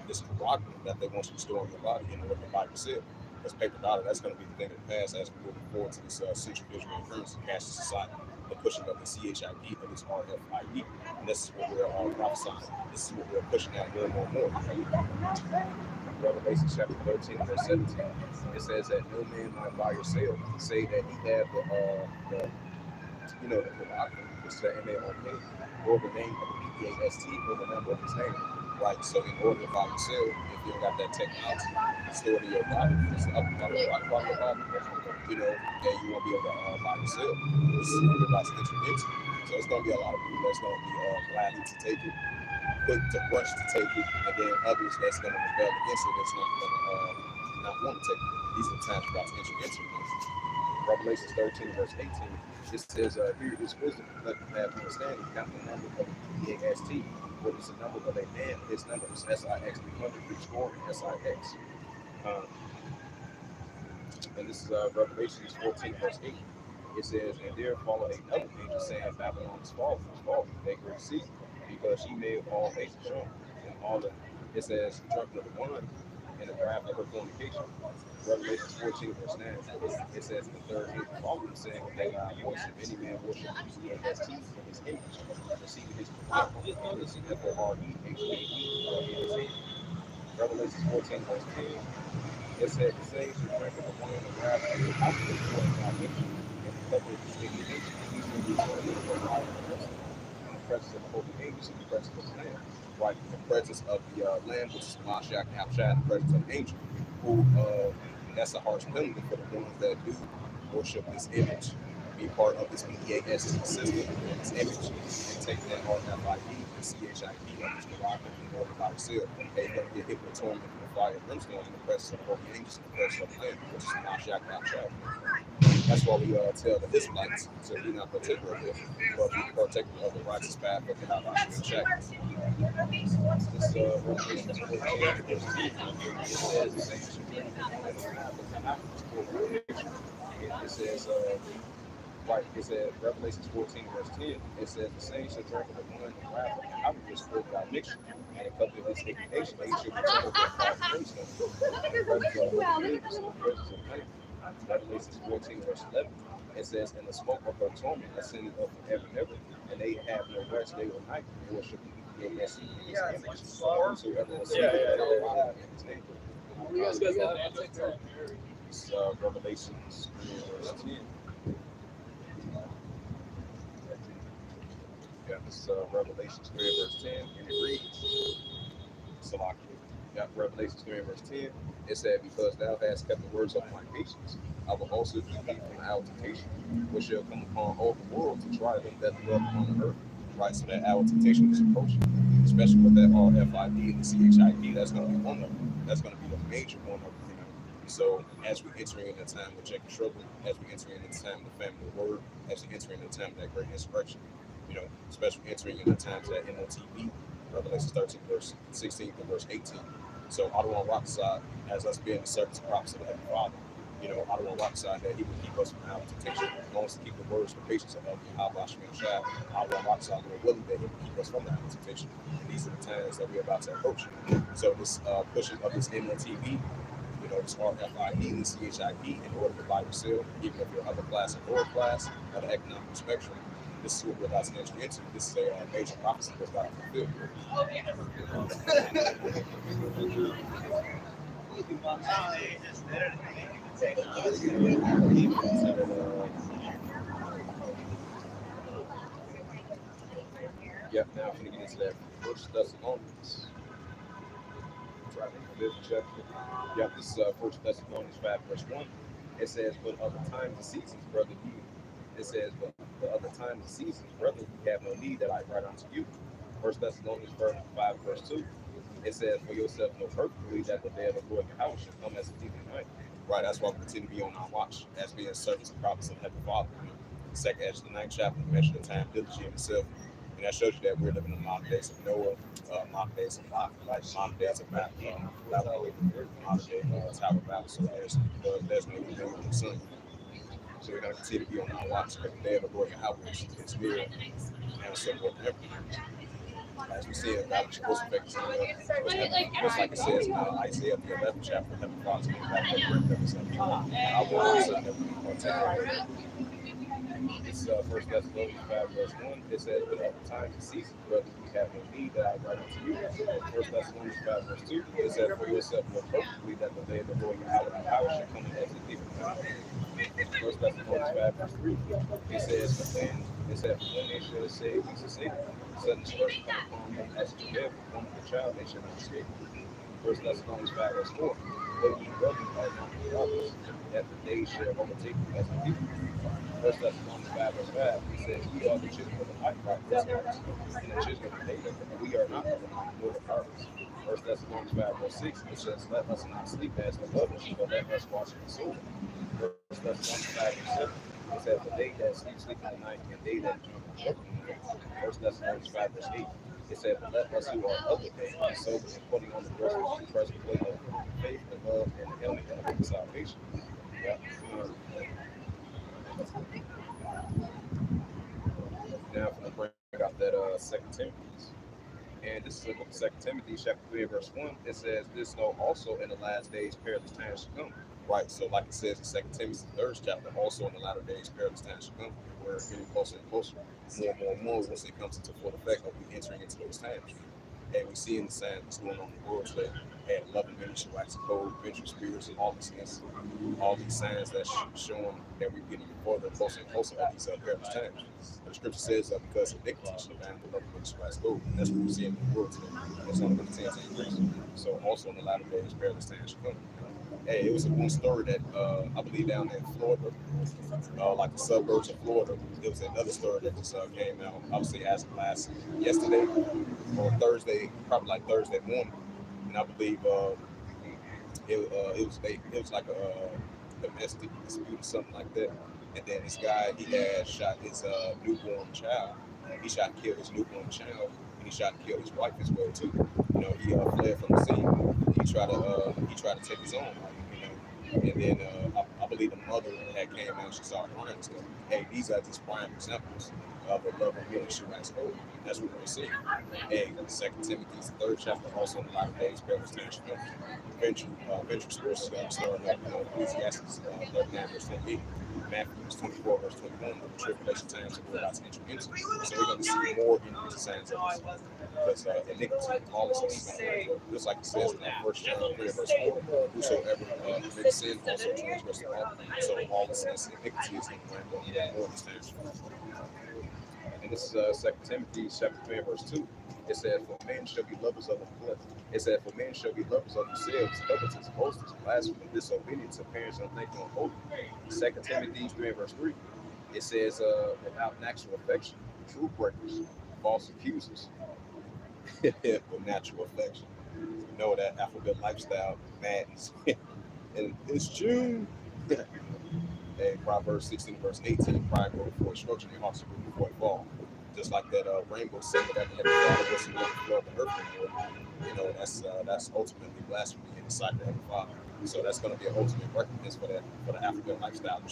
this prerogative that they want you to store in your body in order to buy and sell. Because paper dollar, that's going to be the thing of the past as we're moving forward to this central digital currency cashless society. They're pushing up the CHIP of this RFID, and this is what we're prophesying. This is what we're pushing out more and more and more. Revelation chapter 13, verse 17, it says that no man might buy or sell, say that he have the prerogative, which is the MARK, or the name of the PEAST, or the number of his name. Right, so in order to buy and sell, if you don't got that technology stored in your body, it's up part of your body, and you won't be able to buy and sell. This is what we're about to enter into. So it's going to be a lot of people that's going to be gladly to take it, quick to rush to take it, and then others that's going to rebel against it, that's not going to not want to take it. These are the times we're about to enter into. Revelation 13, verse 18, it says, here is wisdom, let them have understanding, count the number of the PAST. What is the number of a man? His number is SIX 300, score SIX. And this is Revelation 14, verse 8. It says, and there followed another angel saying, Babylon is fallen, that great city, because she made all nations drunk, and all the, it says, drunken of the wine, and the wrath of her fornication. Revelation 14, verse 9, it says, the third angel followed him, saying, with a loud voice, if any man worship PEAST from his image, receiving his FOREHEADS. Revelation 14, verse 10, it says, the same shall drink of the wine of wrath of the house of the Lord and our nation, and the cup of his indignation, these will be joined in the fire of the in the presence of the holy angels, in the presence of the Lamb. Right, in the presence of the Lamb, which is Mashak Abshad, the presence of the angel, who that's a harsh penalty for the ones that do worship this image, be part of this PEAST system, this image, and take that RFID and CHIP of this prerogative in order to buy or sell. They're going to get hit with torment in the fire of brimstone in the presence of the holy angels, in the presence of the Lamb, which is Mashak Abshad. That's why we tell the Israelites to be not particular of it, but be particular of the righteous path of the Habashim and Shaq. This Revelation 14, verse 2, it says the same should be in the wrath of the Habashim. It says, Right. It says Revelations 14, verse 10. It says the same shall drink of the wine and wrath of Yahweh which spoke without mixture, and the cup of his indignation, they should be turned into a fire brimstone. And the presence of her dreams and the presence of night. Revelations 14, verse 11. It says, and the smoke of her torment ascended up forever and ever, and they have no rest day or night, nor shall be in their seat in his image. Whosoever will see it, in his name. It's Revelations 3, verse 10. Yeah, this is Revelations 3, verse 10, and it reads, Salakia. Yeah, Revelations 3, verse 10. It said, because thou hast kept the words of my patience, I will also keep thee from our temptation, which shall come upon all the world to try them that dwell upon the earth. Right, so that our temptation is approaching, especially with that RFID and the CHIP. That's going to be one of them. That's going to be the major one of them. So as we're entering in the time of Jacob trouble, as we're entering in the time of the family of the word, as we're entering in the time of that great insurrection, especially entering in the times of that MOTB, Revelation 13, verse 16 to verse 18. So I don't want to rock side as us being the servants and prophets of the Heavenly Father. I don't want to rock side that He will keep us from our temptation. He wants to keep the words and patience of Yahweh Shai. I want to rock side Lord willing that He will keep us from our temptation. And these are the times that we're about to approach. So this pushing of this MOTB, this RFID and CHIP in order to buy or sell, even if you're upper class and lower class of the economic spectrum. This is what we're about to enter into. This is a major prophecy that's about to fulfill. Yep, now I'm going to get into that First Thessalonians. Right, the 5th chapter. Yep, this is First Thessalonians 5, verse 1. It says, but other times and seasons, brother, it says, but the other times and seasons, brother, you have no need that I write unto you. First Thessalonians 5, verse 2. It says, for yourself no perfectly that the day of the Lord your house shall come as a thief in the night. Right, that's why we continue to be on our watch as being servants and prophets of Heavenly Father. Second Edge, the 9th chapter, measure the time diligently in itself. And that shows you that we're living in the modern days of Noah, modern days of Lot, like modern days of Babylon, modern day Tower of Babel. So there's no renewal in the sun. So we're going to continue to be on our watch because the day of the Lord Yahweh is near and so forth. As we see it, God was supposed to affect us. Just like it says in Isaiah the 11th chapter, Heavenly Father's going to have to bring us up. I want something that we can partake of. It's First Thessalonians 5, verse 1. It says, but at the times and seasons, brother, we have no need that I write unto you. First Thessalonians 5, verse 2. It says, for yourself more perfectly that the day of the Lord Yahweh power shall come as a thief. First Thessalonians 5, verse 3. It says, when they shall say, we shall say, sudden destruction come upon them as a travail from the child, they shall not escape. First Thessalonians 5, verse 4. But ye brothers are not the prophets, that the day shall overtake you as a thief. First Thessalonians 5, verse 5, he says, we are the children of the light, right? And the children of the day, and we are not of the night, nor the darkness. First Thessalonians 5, verse 6, it says, let us not sleep as the others, but let us watch and soul. First Thessalonians 5, verse 7, it says, the day that sleep in the night, and they that work in the night. First Thessalonians 5, verse 8, it said, but let us who are of the day be sober and putting on the breastplate of faith, the love, and the helmet of salvation. Yeah. Now I'm going to bring out that Second Timothy. And this is the book of 2 Timothy, chapter 3, verse 1. It says, this know also in the last days perilous times shall come. Right, so like it says in 2 Timothy, the 3rd chapter, also in the latter days perilous times shall come. We're getting closer and closer, more and more once it comes into full effect, of we entering into those times. And we see in the signs what's going on in the world today. And loving many shall wax cold, venture spirits, and lawlessness. All these signs that's showing that we're getting further, closer and closer at these perilous times. But the scripture says because iniquity shall abound, the loving many shall wax cold. And that's what we see in the world today. It's only going to tend to increase. So also in the latter days, perilous times shall come. Hey, it was a one story that I believe down in Florida, like the suburbs of Florida. There was another story that just came out, obviously as of last yesterday or Thursday, probably like Thursday morning, and I believe it was like a domestic dispute or something like that. And then this guy, he had shot his newborn child. He shot and killed his newborn child, and he shot and killed his wife as well too. He fled from the scene. He tried to take his own life. And then I I believe the mother had came out, she saw crying and stuff. Hey, these are just prime examples of a love of ministry as hope. That's what we see. Hey, Second Timothy's third chapter, also in the latter days, perilous times shall come. Venture spirits starting up, Ecclesiastes 39, verse 28. Matthew 24, verse 21, the tribulation times that we're about to enter into. So we're going to see more increasing signs of this. Because iniquity, lawlessness is going to rise up. Just like it says in First John 3, verse 4, whosoever commits sin also transgress the law. So lawlessness, iniquity is going to ramp up more these times. And this is 2 Timothy chapter 3, verse 2. It says, for men shall be lovers of the flesh. It said, for men shall be lovers of themselves, covetous, boasters, blasphemous, disobedient to parents, unthankful, and holy. 2 Timothy 3, verse 3. It says, without natural affection, true breakers, false accusers, with natural affection. You know that alphabet lifestyle madness. And it's June. And Proverbs 16, verse 18, pride go before instruction, and hearts will before a fall. Just like that rainbow symbol that the Heavenly Father was not the floor of the earth anymore. That's ultimately blasphemy in the sight of the Heavenly Father. So that's going to be an ultimate recompense for the African lifestyle.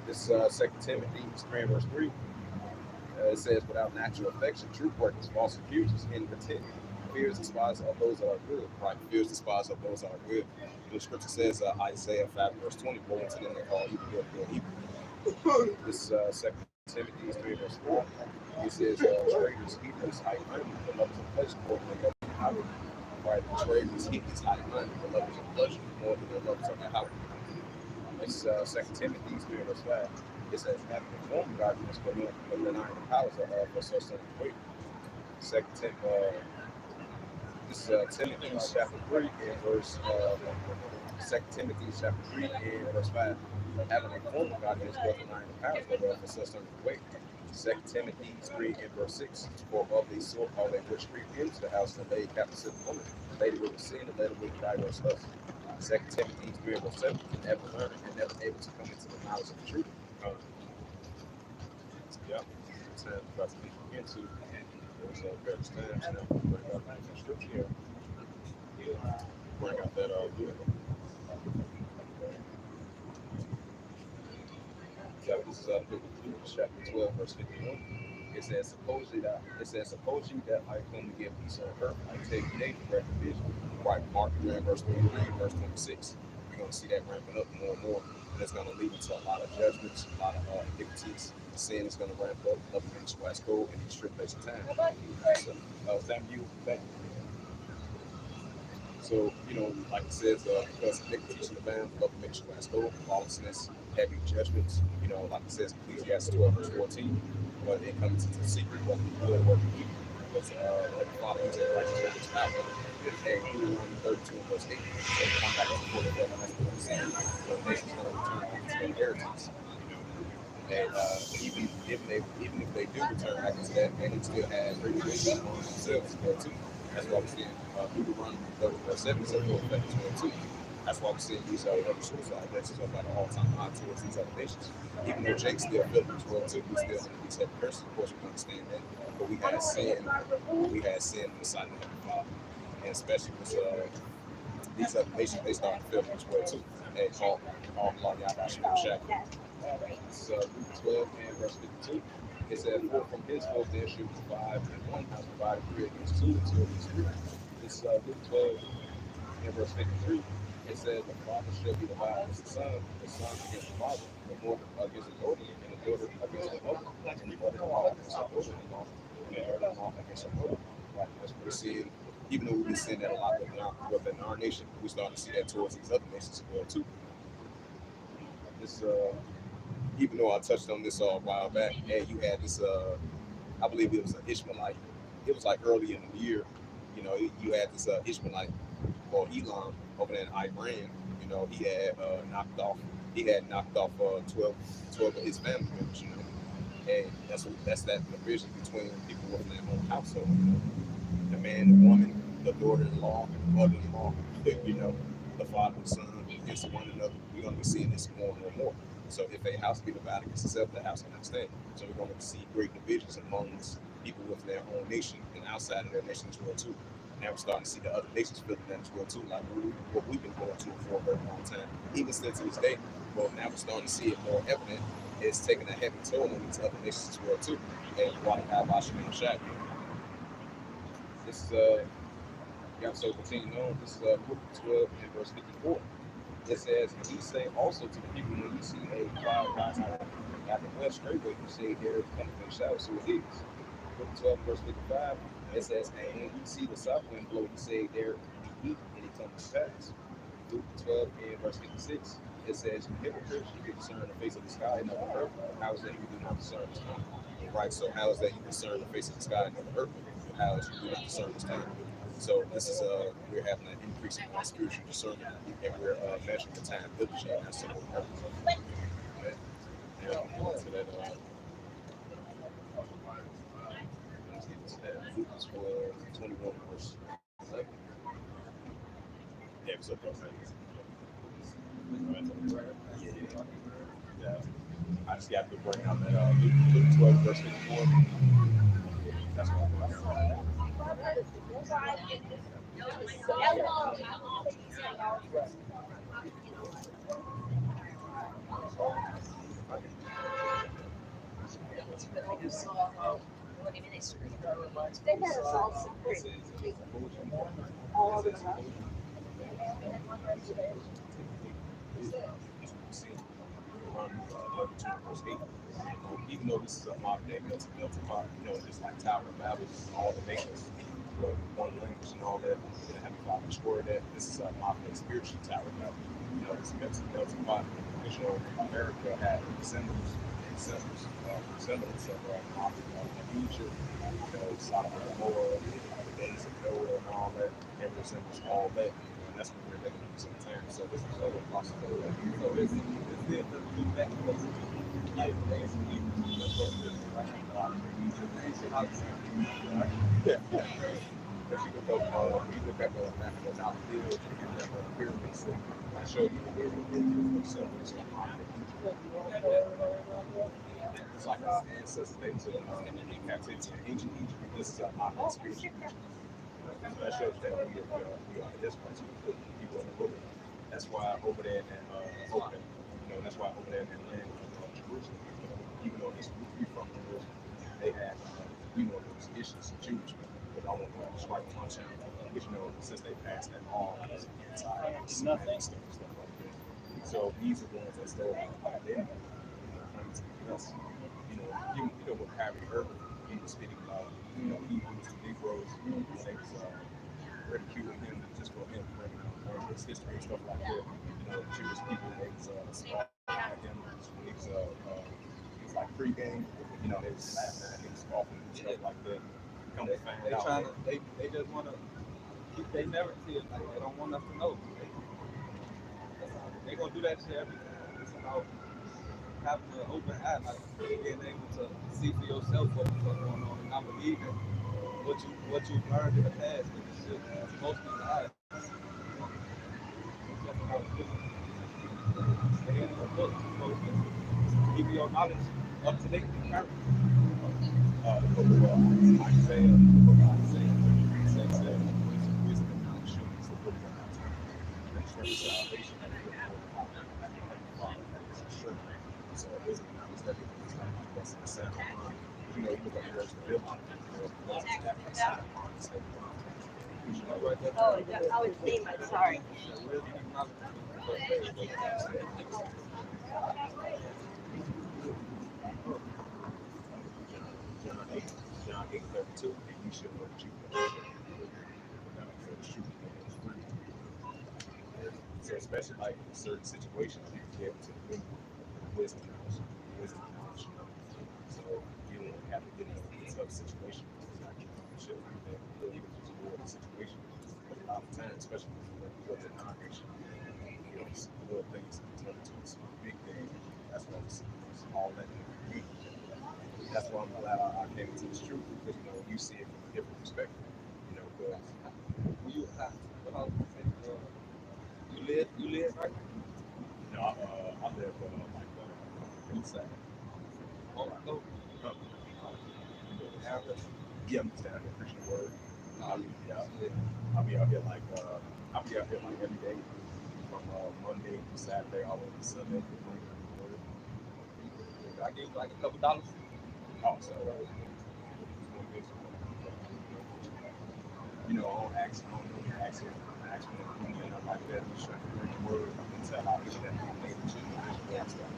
This 2 Timothy 3, verse 3. It says, without natural affection, true workers, false accusers, incontent, fears despise of those that are good. Right, fears despise of those that are good. The scripture says, Isaiah 5, verse 20, woe unto them that call evil good, good evil. This 2 Timothy 3, verse 4. It says, traders, heathens, high minded, the lovers of pleasure more than the lovers of power. Right, traders, heathens, high minded, the lovers of pleasure more than the lovers of their power. It's 2 Timothy 3, verse 5. It says, having informed godliness, but denying the powers for such things wait. Timothy chapter 3 and verse 2 Timothy chapter 3 and verse 5. Having informed godliness, but denying the powers for such things wait. 2 Timothy 3 and verse 6. For of these sort all they which creep into the house and lay captive to the woman, lady with sin, and lady with diverse lusts. 2 Timothy 3 and verse 7. Never learning and never able to come into the knowledge of the truth. Yeah, time about to be into those various times. Now, bring out the scripture here. Bring out that good. Yeah, this is Luke chapter 12, verse 51. It says, suppose ye that I come to give peace on earth, I take day to grant division. Right, Mark 3, verse 23, verse 26. We're going to see that ramping up more and more. And it's going to lead to a lot of judgments, a lot of iniquities. Sin is going to ramp up against West Gold in these tribulation times. So, Sam, you back. So, like it says, because iniquities in the band, love makes West Gold, lawlessness, heavy judgments. Like it says, Ecclesiastes 12, verse 14. But it comes into the secret, whether you good or whether you evil. Because the Father is a righteous over his power. And Deuteronomy 32 and verse 8. So come back to the word of God, and that's what I'm saying. The nation's going to return back to their inheritance. And even if they do return back into that, they can still have great relations among themselves as well too. That's why we're seeing Deuteronomy 30 verse 7 says go back to 22. That's why we're seeing these other suicide deaths up at an all-time high towards these other nations. Even though Jake's still feeling as well too, we still under these heavy curses. Of course, we understand that. But we had sin in the sight of the Heavenly Father, and especially with these other nations, they start to feel as well too. And all y'all shack. It's Luke 12 and verse 52. It says, for from henceforth there should be 5 in one house, divided 3 against 2 until these 3. It's Luke 12 and verse 53. It says, the father shall be divided against the son against the father, the mother against the daughter, and the daughter against the mother, and the mother-in-law against the daughter-in-law, and the daughter-in-law against the mother. Right, that's what we're seeing. Even though we've been seeing that a lot within our nation, we starting to see that towards these other nations as well too. This even though I touched on this a while back, and you had this, I believe it was an Ishmaelite. It was like early in the year, you had this Ishmaelite called Elam over there in Iran. He had knocked off 12 of his family members, and that's that division between people within their own household. The man, the woman, the daughter-in-law, the mother-in-law, the father and son against one another. We're going to be seeing this more and more. So if a house be divided against itself, the house cannot stand. So we're going to see great divisions amongst people within their own nation and outside of their nation as well too. Now we're starting to see the other nations feeling that as well too, like what we've been going through for a very long time, even still to this day. Well, now we're starting to see it more evident. It's taking a heavy toll on these other nations as well too. And while I watch me on shot, this is episode continuing on. This is Luke 12 and verse 54. It says, "And he say also to the people, when you see a cloud rising at the west straightway, you say there is coming a shout." So it is. Luke 12 verse 55. It says, "And when you see the south wind blow, you say there be heat, and it comes to pass." Luke 12 and verse 56. It says, "You hypocrites, you can discern the face of the sky and of the earth. How is that you do not discern this time?" Right. So how is that you discern the face of the sky and of the earth? How is you do not discern this time? So this is we're having an increase in our spiritual discernment, and we're measuring the time diligently. And so now to that. Let's get to that. Luke 12, 21 verse 11. Yeah, so yeah. I just got to bring out that Luke 12 verse 54. That's what I'm going to even though this is a modern day melting pot, just like Tower of Babel, all the nations, one language and all that, and have to destroy that. This is a modern day spiritual Tower of Babel. This melting pot, because America had resemblance of Egypt, Sodom and Gomorrah, the days of Noah and all that, and resembles all that. And that's what we're living in sometimes. So this is a possibility. So it's there to do that. Yeah. If you look at the map of the field, you can have a pyramid system. I show you where it is. It's like our ancestors, they took in captivity in ancient Egypt. This is our modern spiritual Egypt. So that shows that we are this place. People in the book. That's why over there in that's why over there in that land of Jerusalem, even though it's we from Jerusalem, they had those issues of Jewish people, but I won't strike my channel. Which since they passed that law, it's anti-Semitic stuff like that. So these are the ones that stole our identity. Us. With Harry Herbert, he was speaking about, Hebrews and Negroes, when they was ridiculing him just for him bringing out his history and stuff like that. Jewish people, they was spying at him. He was like pre-game, they was laughing at him, scoffing and stuff like that. Come to find out. They just want to keep their narrative, like they don't want us to know. They gonna do that shit every time. It's about having an open eye, like being able to see for yourself what's going on, and I believe that what you've learned in the past, that this shit is mostly lies. Stay in the book, keep your knowledge up to date and current. The book of Isaiah, says, wisdom and knowledge is the book of Isaiah. That's for salvation. So wisdom and knowledge, that is like that's the sound. You look at the rest of the biblical, Oh, I was name. I'm sorry. John 8:32, and you should know that you so especially like in certain situations, you can be able to bring wisdom knowledge. So you don't have to get into a tough situation. Should even just avoid the situation. But a lot of times, especially when you go to a non-nation, little things turn into this big thing. That's why it's all that. That's why I'm glad I came into this truth, because you see it from a different perspective. Because you live right? No, I live like east side. Oh, I go. Yeah, I'm just down here preaching the word. I'll be out here like every day from Monday to Saturday all the way to Sunday. I give you like a couple dollars. Oh, so on accident, and I'm like that. Just trying to bring the word and tell how each that we made it to and stuff.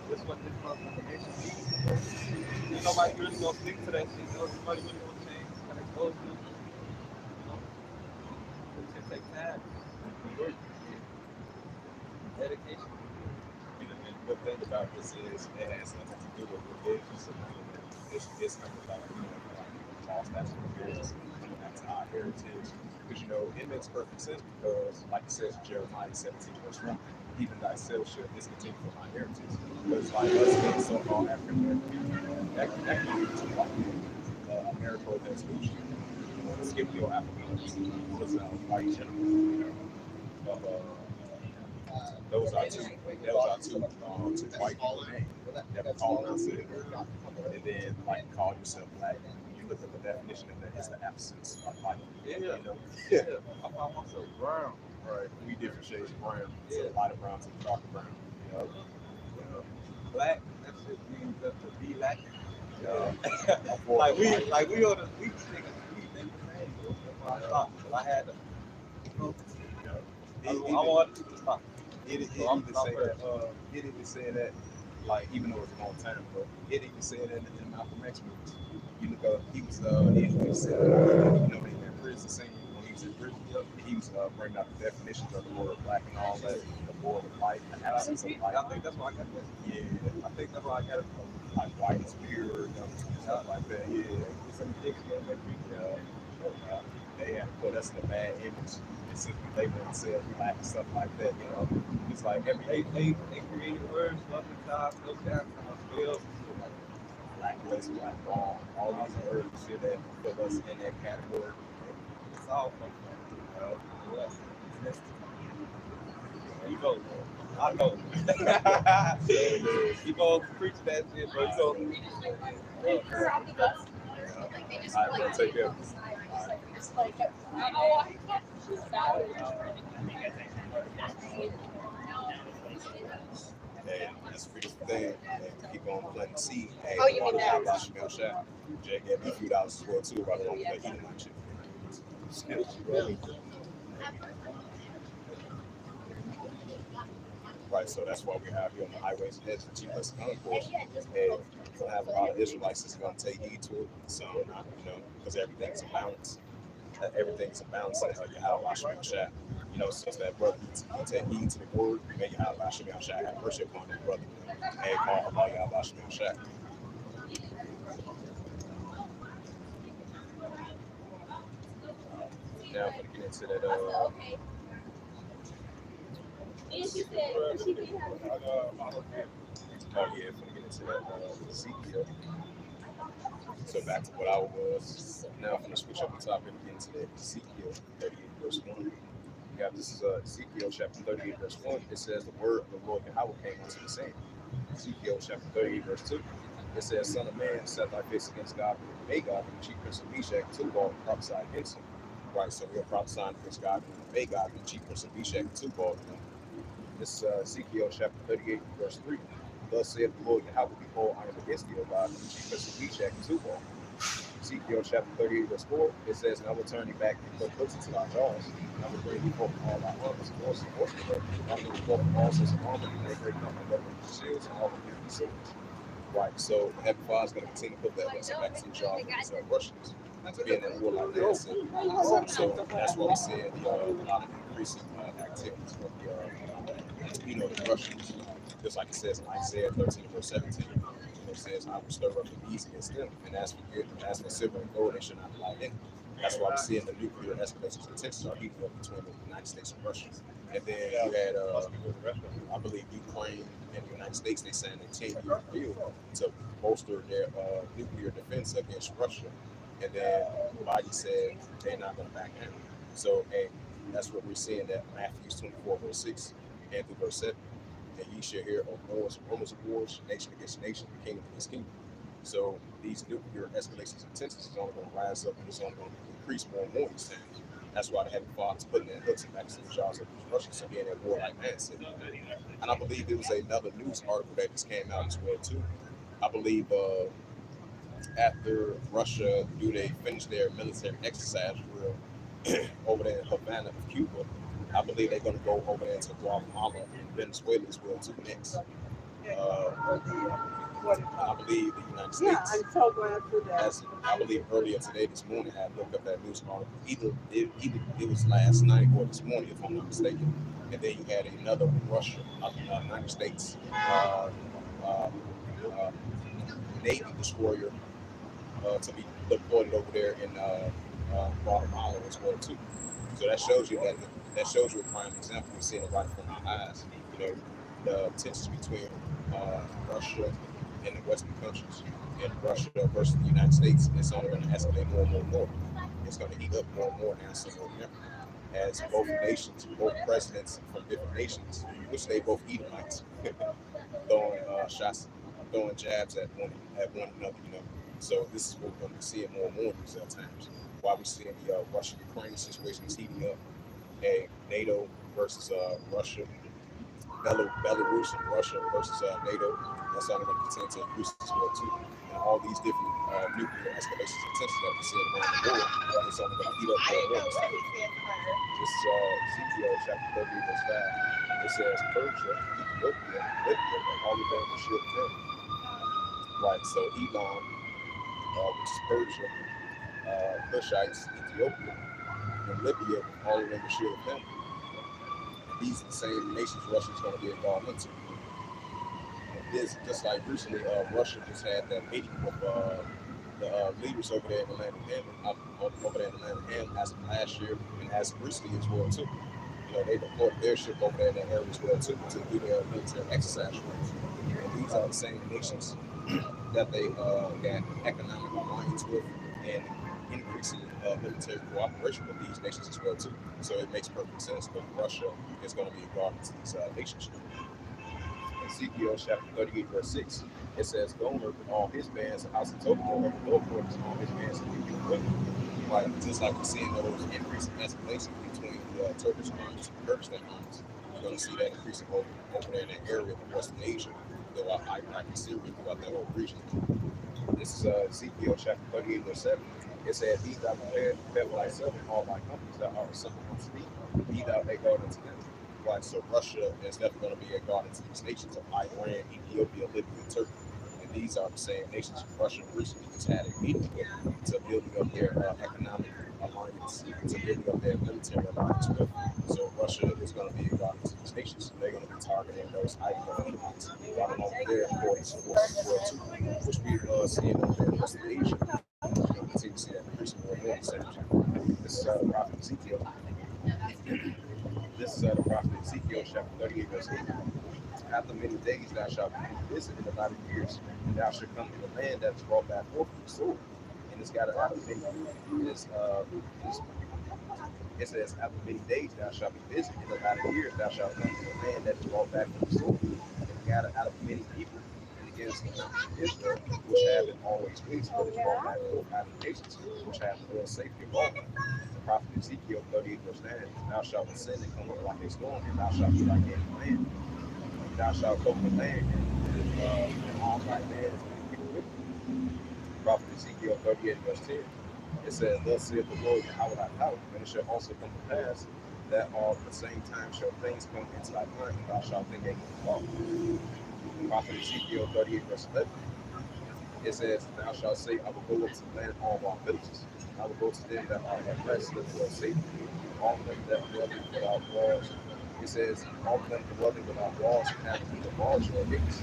This what this motherfucker nation needs. Ain't nobody really gonna stick to that shit. Nobody really gonna change. How they supposed to. This shit take time. Work. Dedication. And the good thing about this is it has nothing to do with religion. So it's kind of like lost that's religious, coming back to our heritage. Because it makes perfect sense because, like it says in Jeremiah 17 verse 1, even thyself shall discontinue from my heritage. Because like us being so-called African American people, that can lead to like America that's Gucci. Skip your Africans because white gentlemen. Those are two white people names that we call ourselves. And then like call yourself black. When you look at the definition of that, it's the absence of life. Yeah. I found myself brown. Right. We different shades of brown. So a lighter brown to the darker brown. Black, that shit means just to be black. Like we think the same. That's why I stopped. But I had to. I wanted to stop. It even said that, like, even though it's a long time ago, it even said that in the Malcolm X movies. You look up, he said, they been prison scene when he was in prison. He was bringing out the definitions of the word black and all that, the word of life, the absence of life. I think that's why I got that. Yeah, I think that's why I got it from. Like white is pure, stuff like that. Yeah, It's some dictionary that people. They have put us in a bad image. It's simply labeling themselves black and stuff like that. It's like They created words, love the top, no down, bills, black race, black ball, all these words and shit that put us in that category. it's all from you go. I know. You go preach that shit, bro. So, I will take care of this. And that's the biggest thing. And keep on planting seed. Hey, Oh, you mean that? Jay gave me a few dollars as well too about the eating lunch. Right, so that's why we're out here on the highways and hedges to keep us gun course. And we'll have a lot of Israelites that's going to take heed to it. So, because everything's a balance. Everything's a balance in Yahweh Shem Shah. Since that brother, you take heed to the word, may Yahweh Shem Shah have mercy upon that brother. And call Allah Yahweh Shem Shah. Now, I'm going to get into that. Oh yeah, if we get into that Ezekiel. So back to what I was. Now I'm going to switch up the topic and get into that Ezekiel 38 verse 1. This is Ezekiel chapter 38 verse 1. It says the word of the Lord Yahweh came unto the same. Ezekiel chapter 38 verse 2. It says, Son of man, set thy face against God, Magog, and the chief prince of Meshach, Tubal, and prophesy against him. Right, so we are prophesying against God, and Magog, and the chief prince of Meshach, and Tubal. This is Ezekiel chapter 38 verse 3. Thus saith the Lord Yahweh, behold, I am against thee, O God, and the chief prince of Meshach, and Tubal. Ezekiel chapter 38 verse 4, it says, and I will turn thee back and put hooks into thy jaws, and I will bring thee forth all thy arms, and horses, and horsemen, I will bring forth all sorts of armor, and they great number of shields, and all of them swords. Right, so the Heavenly Father is going to continue to put that hooks back into the jaws of these Russians, to be in that war like that. So that's what we see a lot of increasing activities from the Russians. Just like it says in Isaiah 13 verse 17. It says, I will stir up the east against them, and as for silver and gold, they should not lie in. That's why we see in the nuclear escalations and tensions are heating up between the United States and Russia. And then you had, I believe, Ukraine and the United States, they signed a 10-year deal to bolster their nuclear defense against Russia. And then Biden said they're not going to back down. So, that's what we're seeing, that Matthew 24 verse 6 and through verse 7. And ye shall hear of wars, rumors of wars, nation against nation, kingdom against kingdom. So these nuclear escalations and tensions is only going to rise up and it's only going to increase more and more these times. That's why the heavy fathers putting their hooks and backs in the jaws of these Russians and being at war like mad city. And I believe there was another news article that just came out as well too. I believe after Russia do they finish their military exercise drill over there in Havana of Cuba, I believe they're going to go over there to Guatemala and Venezuela as well too next. And I believe the United Yeah, States, I'm so glad for that. as I believe earlier today, this morning, I looked up that news article. Either it was last night or this morning, if I'm not mistaken. And then you had another Russia, United States uh, uh, Navy destroyer to be deployed over there in Guatemala as well too. So that shows you a prime example. We're seeing it right from our eyes. You know, the tensions between Russia and the Western countries and Russia versus the United States is only going to escalate more and more and more. It's going to heat up more and more now, some more than ever. As both nations, both presidents from different nations, which they both Edomites, throwing shots, throwing jabs at one another. You know, so this is what we're going to be seeing more and more in these times. While we're seeing the Russia-Ukraine situation is heating up, and NATO versus Russia, Belarus and Russia versus NATO. That's only going to continue to increase as well too. And all these different nuclear escalations and tensions that we're seeing around the world, it's only going to heat up more and more. This is Ezekiel chapter 30, verse 5. It says, Persia, Ethiopia, Libya, and all of them will shield them. Right, so Elam, which is Persia, Cushites, Ethiopia, and Libya, all of them will shield them. These are the same nations Russia's going to be involved into. This just like recently, Russia just had that meeting with the leaders over there in the land of Ham, over there in the land of Ham, as of last year and as of recently as well too. You know, they deployed their ship over there in that area as well too to do their military exercise runs. And these are the same nations that they got economic alliance with and increasing military cooperation with these nations as well too. So it makes perfect sense that Russia is going to be a guard to these nations. Ezekiel chapter 38, verse 6, it says, Gomer with all his bands and House of Tokyo, and the Lord with all his bands and Hebrew equipment. Like, just like we're seeing those increasing escalation between the Turkish armies and Kurdistan armies, you're going to see that increasing over there in that area of Western Asia, throughout Iraq and Syria, throughout that whole region. This is Ezekiel chapter 38, verse 7. It says, He thou prepared thyself and all thy companies that are assembled unto thee, be thou a guard unto them. Right, so Russia is definitely going to be a guard into these nations of Iran, Ethiopia, Libya, and Turkey. And these are the same nations Russia recently just had a meeting with to building up their economic alliance, to building up their military alliance with. So Russia is going to be a guard into these nations. They're going to be targeting those Edomites while along their forces as well too, which we see over there in Western Asia. We're going to continue to see that increase more and more in the This is the prophet Ezekiel. This is the prophet Ezekiel chapter 38, verse 8. After many days thou shalt be visited in a lot of years, and thou shalt come to the land that is brought back forth from the sword. And it's got a out of many it says, after many days thou shalt be visited, in a lot of years thou shalt come to the land that is brought back from the sword. And gathered out of many people and against Israel, which have been always peace, but is brought back forth out of nations, which have no safety of all. Prophet Ezekiel 38, verse 9, thou shalt ascend and come up like a storm, and thou shalt be like any land. And thou shalt cover the land, and all thy lands and people with you. Prophet Ezekiel 38, verse 10, it says, Thus saith the Lord, Yahweh thy power, and it shall also come to pass that all at the same time shall things come into thy mind, and thou shalt think a law. Prophet Ezekiel 38, verse 11, it says, Thou shalt say, I will go up to the land of all our villages. I will go to them that are at rest, that dwell safely. All of them that dwell without walls. It says, All of them dwelling without walls and have neither walls nor gates.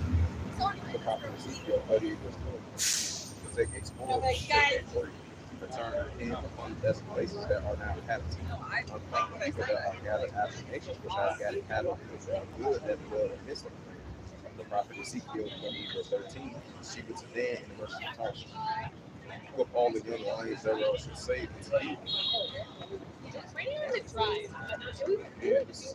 The prophet Ezekiel 38, verse 12. To take explore, return the hand upon the desolate places that are now inhabited, upon the people that are gathered out of the nations which I have gathered out of the good that dwell in midst of them. The prophet Ezekiel 28, verse 13, she was then in the mercy of Tarshish. With all the young lions thereof shall save unto thee. Yeah, this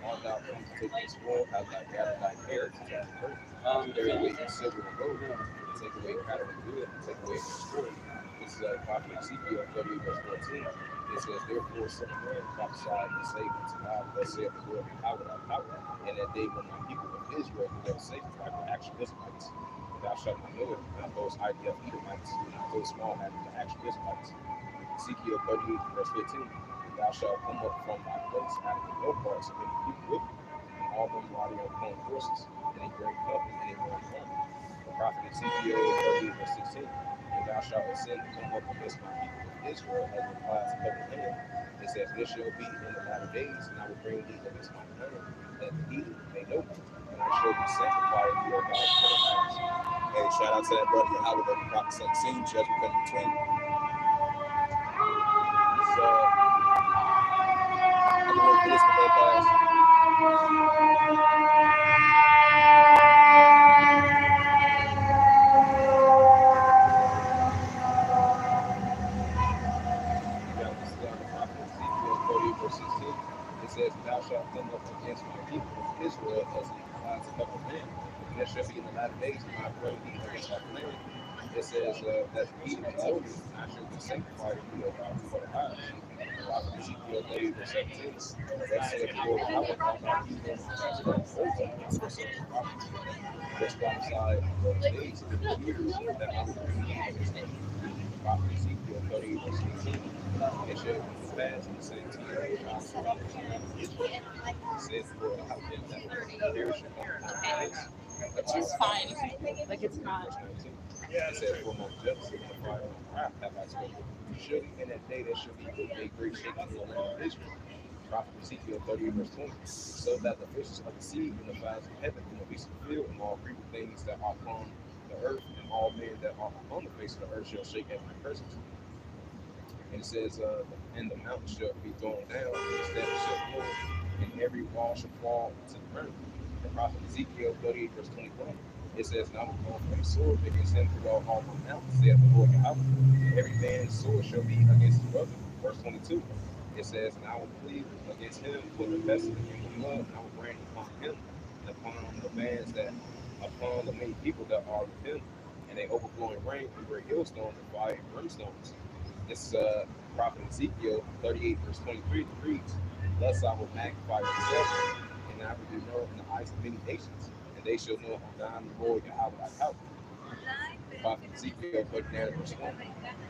all thou come to take this world as thy gathered thy heritage at the earth. Carry away the silver and gold, and take away cattle and good, and take away the spoil. This is prophet Ezekiel 38 verse 14. It says, therefore, son of man, prophesy and say unto God, thus saith the Lord, power, and that day when my people of Israel will never say, like the actual Israelites, but thou shalt not know it, not those IDF Edomites, not those small hatted, the actual Israelites. Ezekiel 38 verse 15. And thou shalt come up from thy place out of the low parts of many people with you, and all them riding upon horses, and a great company, and a mighty army. The prophet Ezekiel 38 verse 16. And thou shalt ascend and come up against my people of Israel as the clouds of the land. It says, this shall be in the latter days, and I will bring thee against my land, that the heathen may know me, and I shall be sanctified in your God for the house. Hey, shout out to that brother Yahweh, the prophet son seen just become between. I'm going for this for both guys. Ezekiel 38 verse 16. It says, thou shalt come up against my people of Israel as the clouds cover land. And there shall be in the latter days when I bring thee against that land. It says that the heathen may know me, and I shall be sanctified in you for the house. Prophet Ezekiel 38 verse 17. That saith the Lord, I will call my people as from old times for such prophets. Which prophesied in those days and in the years that I will bring thee against my people. Prophet Ezekiel 38 verse 18. And it shall come to pass in the same time that God shall bless Israel. Says the Lord, how then that there shall come upon this. It's just fine. Like it's not. Verse 19. It says, for my jealousy and the fire of my wrath have I spoken. Surely in that day there shall be a great shaking in the land of Israel. Prophet Ezekiel 38 verse 20. So that the fishes of the sea and the fowls of heaven and the beasts of the field and all creeping things that are upon the earth and all men that are upon the face of the earth shall shake at my presence. And it says, and the mountains shall be thrown down, and the steps shall fall, and every wall shall fall to the ground. The prophet Ezekiel 38 verse 21. It says, and I will call for a sword against him throughout all my mountains, saith the Lord Yahweh. Every man's sword shall be against his brother. Verse 22. It says, and I will plead against him with the pestilence and with blood, and I will bring upon him and upon the bands that upon the many people that are with him, and a overflowing rain and great hailstones and fire and brimstones. This prophet Ezekiel 38 verse 23 reads, thus I will magnify myself, and I will be known in the eyes of many nations, and they shall know that I am the Lord Yahweh thy power. The prophet Ezekiel 39 verse 1.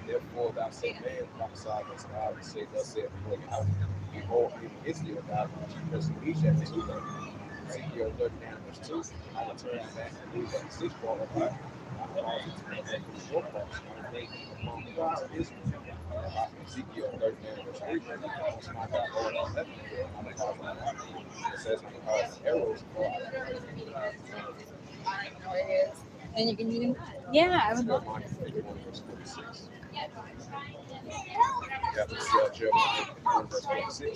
Therefore thou son of man, prophesy against God, and say, thus saith the Lord Yahweh, behold, I am Israel, God, which is present Egypt, and to them. Ezekiel 39 verse 2. I will turn back and leave that sixth part of life. I will cause it to be back from your parts, and I will lay upon the gods of Israel. Prophet Ezekiel 39 verse 3. Once my God all of heaven, I will cause my life. It says, I will cause the arrows to fall out of the I know it is. And you can even cut. Yeah, I would love Jeremiah 51 verse 46. After Jeremiah 51 verse 46,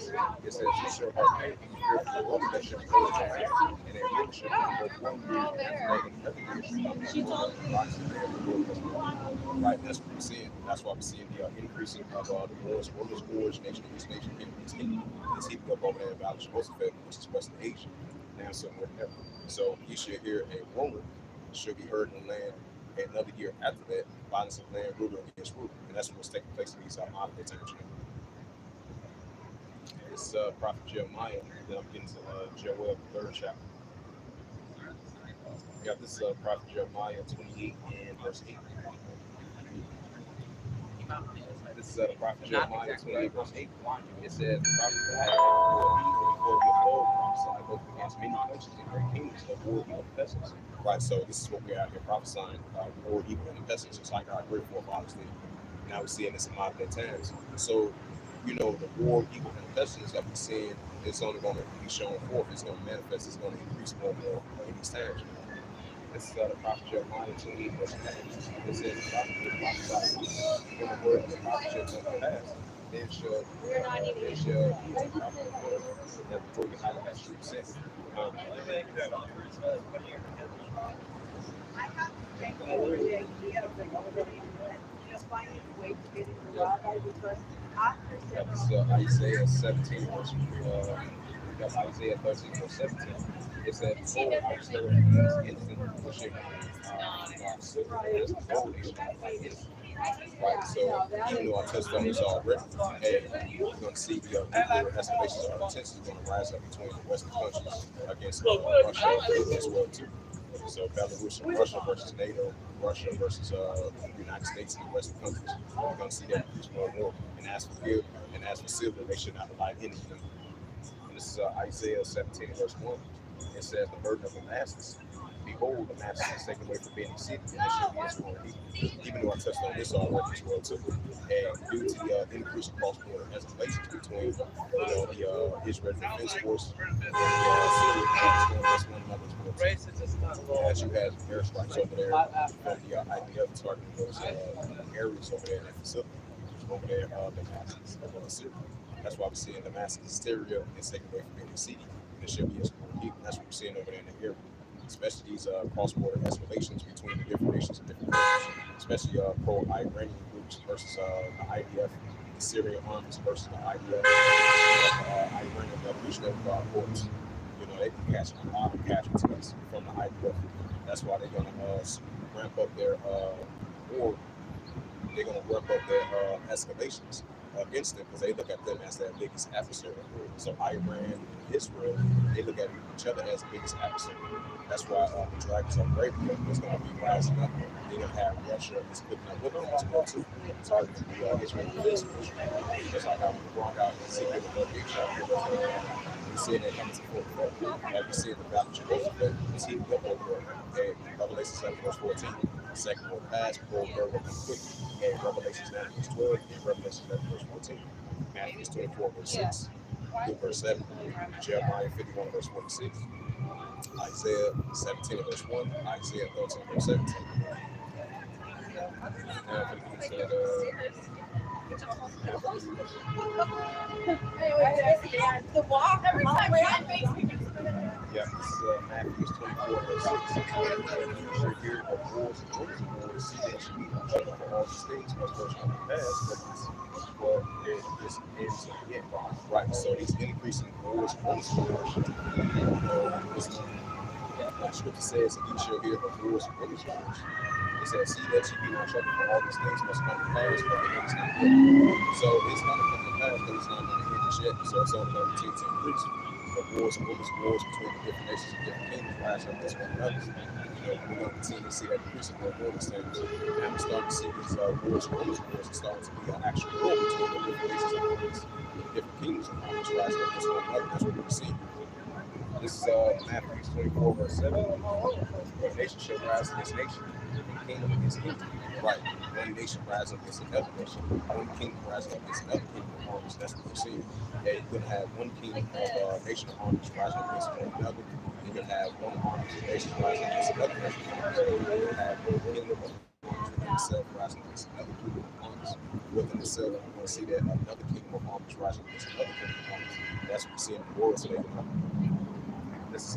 it says, you shall have faith in the spirit of the woman that shall go with your hand, and a ruler shall come both 1 year and another year shall come She told me. Right, that's what we're seeing. That's why we're seeing the increasing of the wars, nation against nation, kingdom against kingdom. It's heating up over there in Valley Jehoshaphat, which is Western Asia, now somewhere there. So you should hear a rumor should be heard in the land another year after that, violence of land, ruler against ruler. And that's what's taking place in these modern day times. It's Prophet Jeremiah, and then I'm getting to Joel, the 3rd chapter. We got this Prophet Jeremiah 28 and verse 8. This is Prophet Jeremiah 28 verse 8. It says, prophet that had before the whole prophesy both against many countries and great kingdoms of war, evil, and pestilence. Right, so this is what we're out here prophesying about war, evil, and pestilence, just like our great forefathers did. Now we're seeing this in modern day times. So, you know, the war, evil, and pestilence that we're seeing is only going to be shown forth. It's going to manifest. It's going to increase more and more in these times. This is the prophet Jeremiah 28 verse 9. It says, the prophet will prophesy when the word of the prophet shall come to pass. Then shall be the prophet of word that the Lord Yahweh has truly sent. That's Isaiah 17, that's Isaiah 13, verse 17. It said, "Behold, I will stir up these instant will shake silver as the gold nation like instant." Right, so even though I touched on this already, and you're going to see the nuclear escalations of intensity going to rise up between the Western countries against Russia as well too. So Belarus and Russia versus NATO, Russia versus the United States and the Western countries. We're going to see that increase more and more. And as for good and as for silver, they should not allow anything. And this is Isaiah 17, verse 1. It says, "The burden of the masses. Behold, the masses is taken away from being city, and it should be as for a people." Even though I touched on this already as well too. And due to the increase of cross-border escalations between the Israel Defense Force and the Syria force going against one another as well too. As you have airstrikes over there from the IDF targeting those areas over there in that facility over there, Damascus, as well as Syria. That's why we're seeing Damascus, Syria, and taken away from being a city. And it should be as for a people. That's what we're seeing over there in the area. Especially these cross-border escalations between the different nations and different groups, especially pro-Iranian groups versus the IDF, the Syrian armies versus the IDF, Iranian Revolutionary Guard Corps. You know, they've been catching a lot of casualties from the IDF. That's why they're going to ramp up their war. They're going to ramp up their escalations against them because they look at them as their biggest adversary. So Iran and Israel, they look at each other as the biggest adversary. That's why the dragons are great because it's going to be rising up. They're going to have Russia is putting up with them as well too. Targeting the Israel defense force. Just like how we brought out the secret of the big shot. We see that coming to full effect. Have you seen the battle of Jehoshaphat? It's heating up over in Revelation 7 verse 14. The second will pass, behold, third will come quickly. And Revelation 9 verse 12 and Revelation 11 verse 14. Matthew 24 verse 6. Luke verse 7. Jeremiah 51 verse 46. Isaiah 17 verse 1. Isaiah 13 verse 17. Now for the piece The walk every time yeah, this is Matthew 24 verse 6. You should hear of wars and rumors of wars, see that you eat each other for all these things must first come to pass, but this ends at the end. Right, so these increasing wars and rumors of wars, the scripture says, "You shall hear of wars and rumors of wars." It says, "See that you be not troubled, for all these things must come to pass, but the end is not yet." So it's going to come to pass, but it's not going to end just yet. So it's only going to continue to increase. The wars and rumors of wars between the different nations and different kingdoms rise up against one another. We're going to continue to see that increasing more and more these things. And we're starting to see these wars and rumors of wars are starting to be an actual war between the different nations and armies, different kingdoms and armies rising up against one another. That's what we're seeing. This is Matthew 24 verse 7. "But nation shall rise against nation, and kingdom against kingdom." Right. One nation rises up against another nation. One kingdom rises up against another kingdom of armies. That's what we're seeing. And you're going to have one kingdom of nation of armies rising up against one another. You're going to have one army of nation rising up against another nation of armies. You're going to have one kingdom of armies within itself rising against another kingdom of armies within itself. And we're going to see that another kingdom of armies rising against another kingdom of armies. That's what we're seeing in the world today. This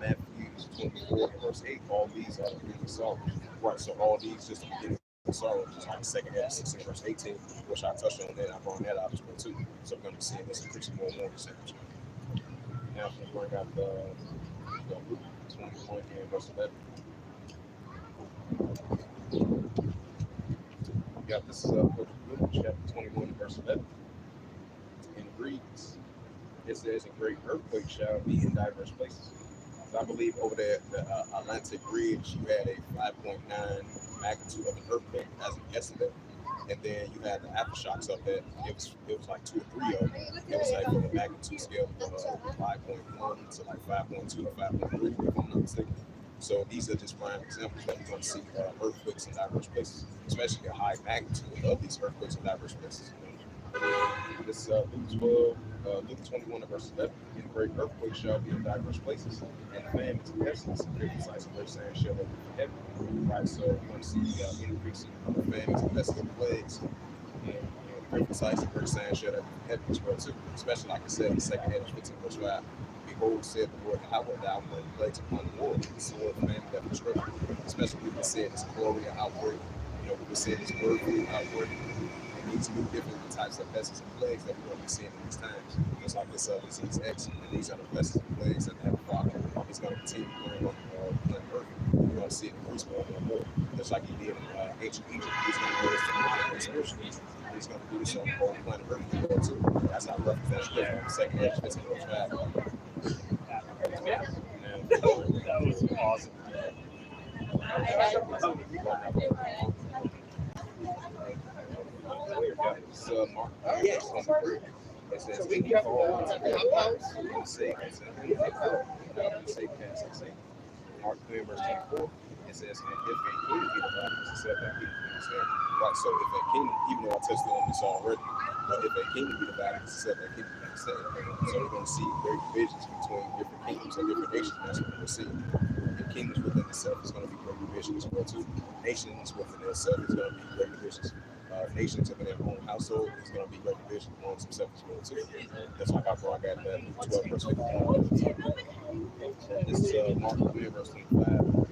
Matthew 24 verse 8. All these are the beginning of sorrows. Right, so all these just the beginning of sorrows. Just like the second half, 16 verse 18, which I touched on that. I brought that out as well too. So we're going to be seeing this increasing more and more percentage. Now I'm going to bring out the Luke 21 and verse 11. We got this Luke chapter 21 verse 11. And it reads, it says, "A great earthquake shall be in diverse places." So I believe over there at the Atlantic Bridge, you had a 5.9 magnitude of an earthquake as an estimate. And then you had the aftershocks of that. It was like 2 or 3 of them. It was like from the magnitude scale of 5.1 to like 5.2 to 5.3, if I'm not mistaken. So these are just prime examples that you're going to see earthquakes in diverse places, especially a high magnitude of these earthquakes in diverse places. This is Luke 21 verse 11. "And great earthquake shall be in diverse places, and famines and pestilence and great sights and great signs shall be from heaven." Right, so you're going to see increasing famines and pestilence plagues, and great sights and great signs shall be from heaven as well too. Especially like I said, the second half of 15 verse 5. Behold, said the Lord, how wilt thou bring plagues upon the world? The sword, famine, death, and destruction. Especially people said it's cholera outbreak. People said it's bird flu outbreak. And these new different types of pests and plagues that we're going to be seeing in these times. Just like this disease X, and these are the pests and plagues that the Heavenly Father is going to continue to bring on planet Earth. We're going to see it increase more and more. Just like he did in ancient Egypt, he's going to do this to spiritual Egypt. He's going to do this on the whole planet Earth as well too. That's how rough that scripture on the second edge fits into those five. Yeah. That was awesome. Mark, it says, "We can fall into the house and say, Mark 3, verse 24. It says, "And if a king be divided, it's said that king can stand." Right. So if a king, even though I touched on this already, but if a king be divided, it's said that king can stand. So we're going to see great divisions between different kingdoms and different nations. That's what we're seeing. And kingdoms within itself is going to be great divisions as well too. Nations within itself is going to be great divisions. Nations within their own household is going to be great division amongst themselves as well too. That's why I brought that 12 verse 55. This is Mark 3 verse 25.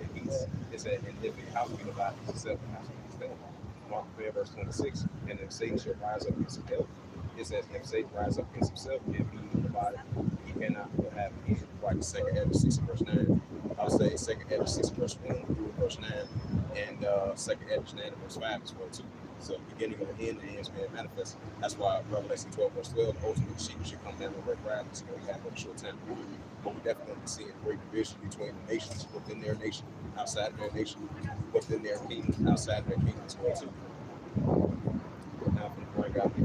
It said, "And if a house be divided, it's itself a house can stand." Mark 3 verse 26. "And if Satan shall rise up against himself," it says, "If Satan rise up against himself and be divided, he cannot have any." Right, second Edge 6 verse 9. I'll say second Edge 6 verse 1 through verse 9, and second Edge 9 verse 5 as well too. So beginning of the end, the ends being manifested. That's why Revelation 12 verse 12, the ultimate sheep should come down with red riders. We have a short time. But we definitely see a great division between the nations, within their nation, outside of their nation, within their kingdom, outside of their kingdom as well too. Now I'm going to bring out the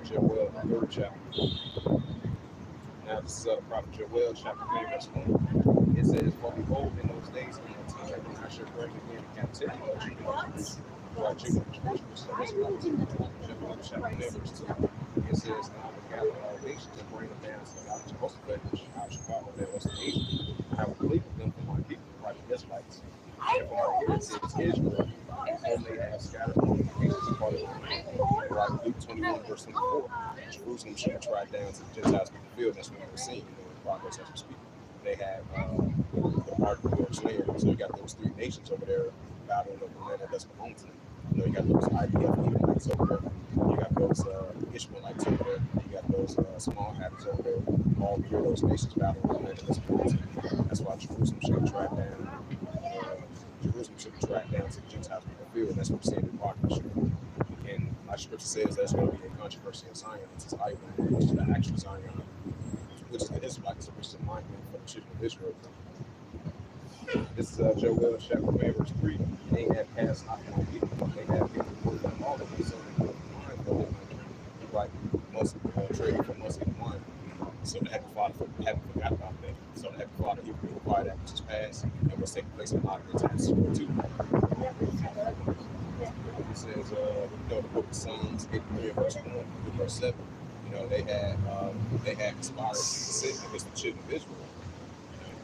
Joel 3rd chapter. Now this is Prophet Joel chapter 3 verse 1. It says, "For behold, in those days and in the time, I shall bring again the captivity of Judah and Jerusalem." Right, Judah and Jerusalem. So this is Joel chapter 3 verse 2. It says, "And I will gather all nations and bring them down to the out of Jehoshaphat, which I shall follow their west of Egypt. And I will plead with them for my people, right, the Israelites. And for my heritage Israel, whom they have scattered among the nations according to the name." Right, Luke 21 verse 24. Jerusalem should be tried down to the Gentiles in the field. That's what we're seeing in progress as we speak. They have the part of the Lord's land. So you got those three nations over there battling over the land that doesn't belong to them. You got those IDF Edomites over there. You got those Ishmaelites over there. You got those small habits over there. All three of those nations battling over the land that doesn't belong to them. That's why Jerusalem should be tried down. Jerusalem should be tracked down to the Gentiles in the field. That's what we're saying in progress. And my scripture says there's going to be a controversy in Zion. It's his island, which is the actual Zion, which is the Israelites, which is the monument for the children of Israel. This is Joel chapter 3 verse 3. "They have cast not my people, they have given word on all of them, so they put wine for them, like must trade for musky wine." So the Heavenly Father haven't forgot about that. So the Heavenly Father, he will require that which is past and what's taking place in modern times too. It says, the book of Psalms 83 verse 1 through verse 7. They had conspired to sin against the children of Israel.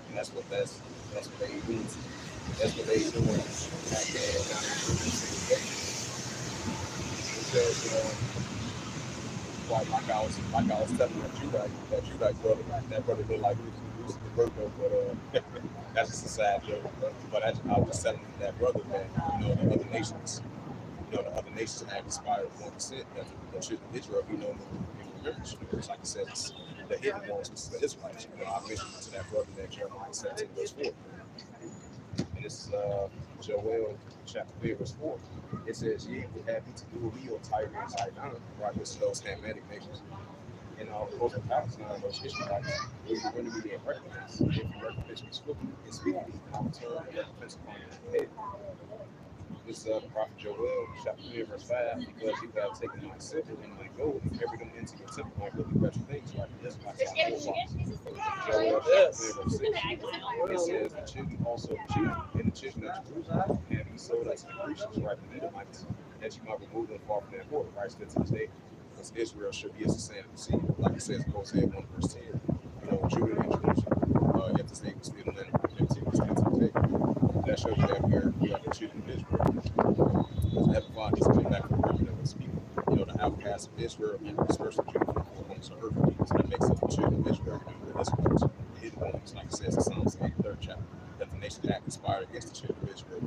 And that's what they do. That's what they do. Because like I was telling that Judite brother, that brother looked like he was the Virgo, but that's just a sad joke. But I was just telling that brother that the other nations had conspired 1% that the children of Israel be known in remembrance. It's like it says, the hidden ones, which is the Israelites. I mentioned to that brother that Jeremiah 17 verse 4. And this is Joel chapter 3 verse 4. It says, "Ye would have me to do a meal, Tyre and Zidon," right? Which is those Hamitic nations. And both of Palestine, those Ishmaelites, we were going to be in recompense. If you recompense me swiftly, it's speedily, I will turn and recompense upon your head. This is the prophet Joel, chapter 3, verse 5, "Because you have taken my silver and my gold and carried them into your temple and really precious things, like the Israelites on the forefathers." Joel, chapter 3, verse 6. It says, "The children also of Judah and the children of Jerusalem have ye sold unto the Grecians, right, the Edomites, that you might remove them far from their border," right, still to this day. Because Israel should be as the sand of the sea. Like it says in Hosea 1, verse 10, Judah and Jerusalem, yet this day was still in the captivity still to this day. That shows you that we are the children of Israel. Because Heavenly Father is coming back for the remnant of his people. The outcasts of Israel and the dispersed of Judah from the four corners of earth. So that makes us the children of Israel. this was the hidden ones, like it says in Psalms 83rd chapter, that the nation had conspired against the children of Israel.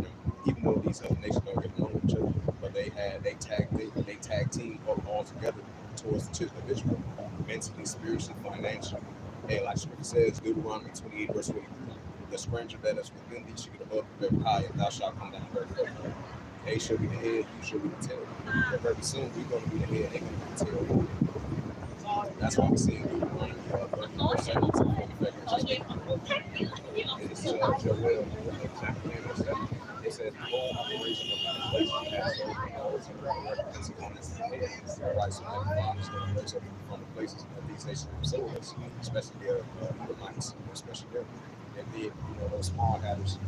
Even though these other nations don't get along with each other, but they tag team up all together towards the children of Israel, mentally, spiritually, financially. And like Scripture says, Deuteronomy 28 verse 23, the stranger that is within thee shall get above the very high, and thou shalt come down very low. They shall be the head, you shall be the tail. And very soon we're going to be the head, they're going to be the tail. That's why we see in Deuteronomy 30 verse 7. It is Joel chapter 10 verse 7. It says, the whole operation of the place has so represents upon its head. Right, so that the fathers going to place up from the places of these nations themselves, especially their Edomites, especially them. And then, those small hatters,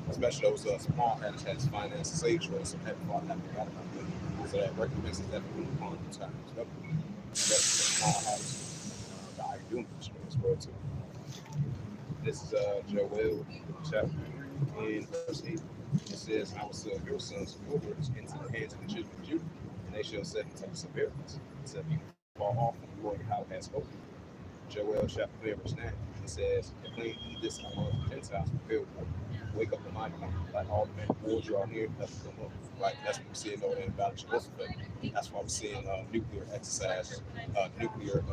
especially those small hatters had finances saved for us, so that father had to got about them. So that recompense is definitely upon them times. Especially the small hatters, I do as well too. This is Joel chapter 3 and verse 8. It says, I will sell your sons and your daughters into the hands of the children of Judah, and they shall set into the severance, except you fall off from the glory of how it has spoken. Joel chapter 3 verse 9. It says, proclaim ye this among the Gentiles, prepare war. Wake up the mighty men, like all the men of war draw near, let them come up. Right, that's what we're seeing over there in Battle of Jehoshaphat. That's why we're seeing nuclear exercise, nuclear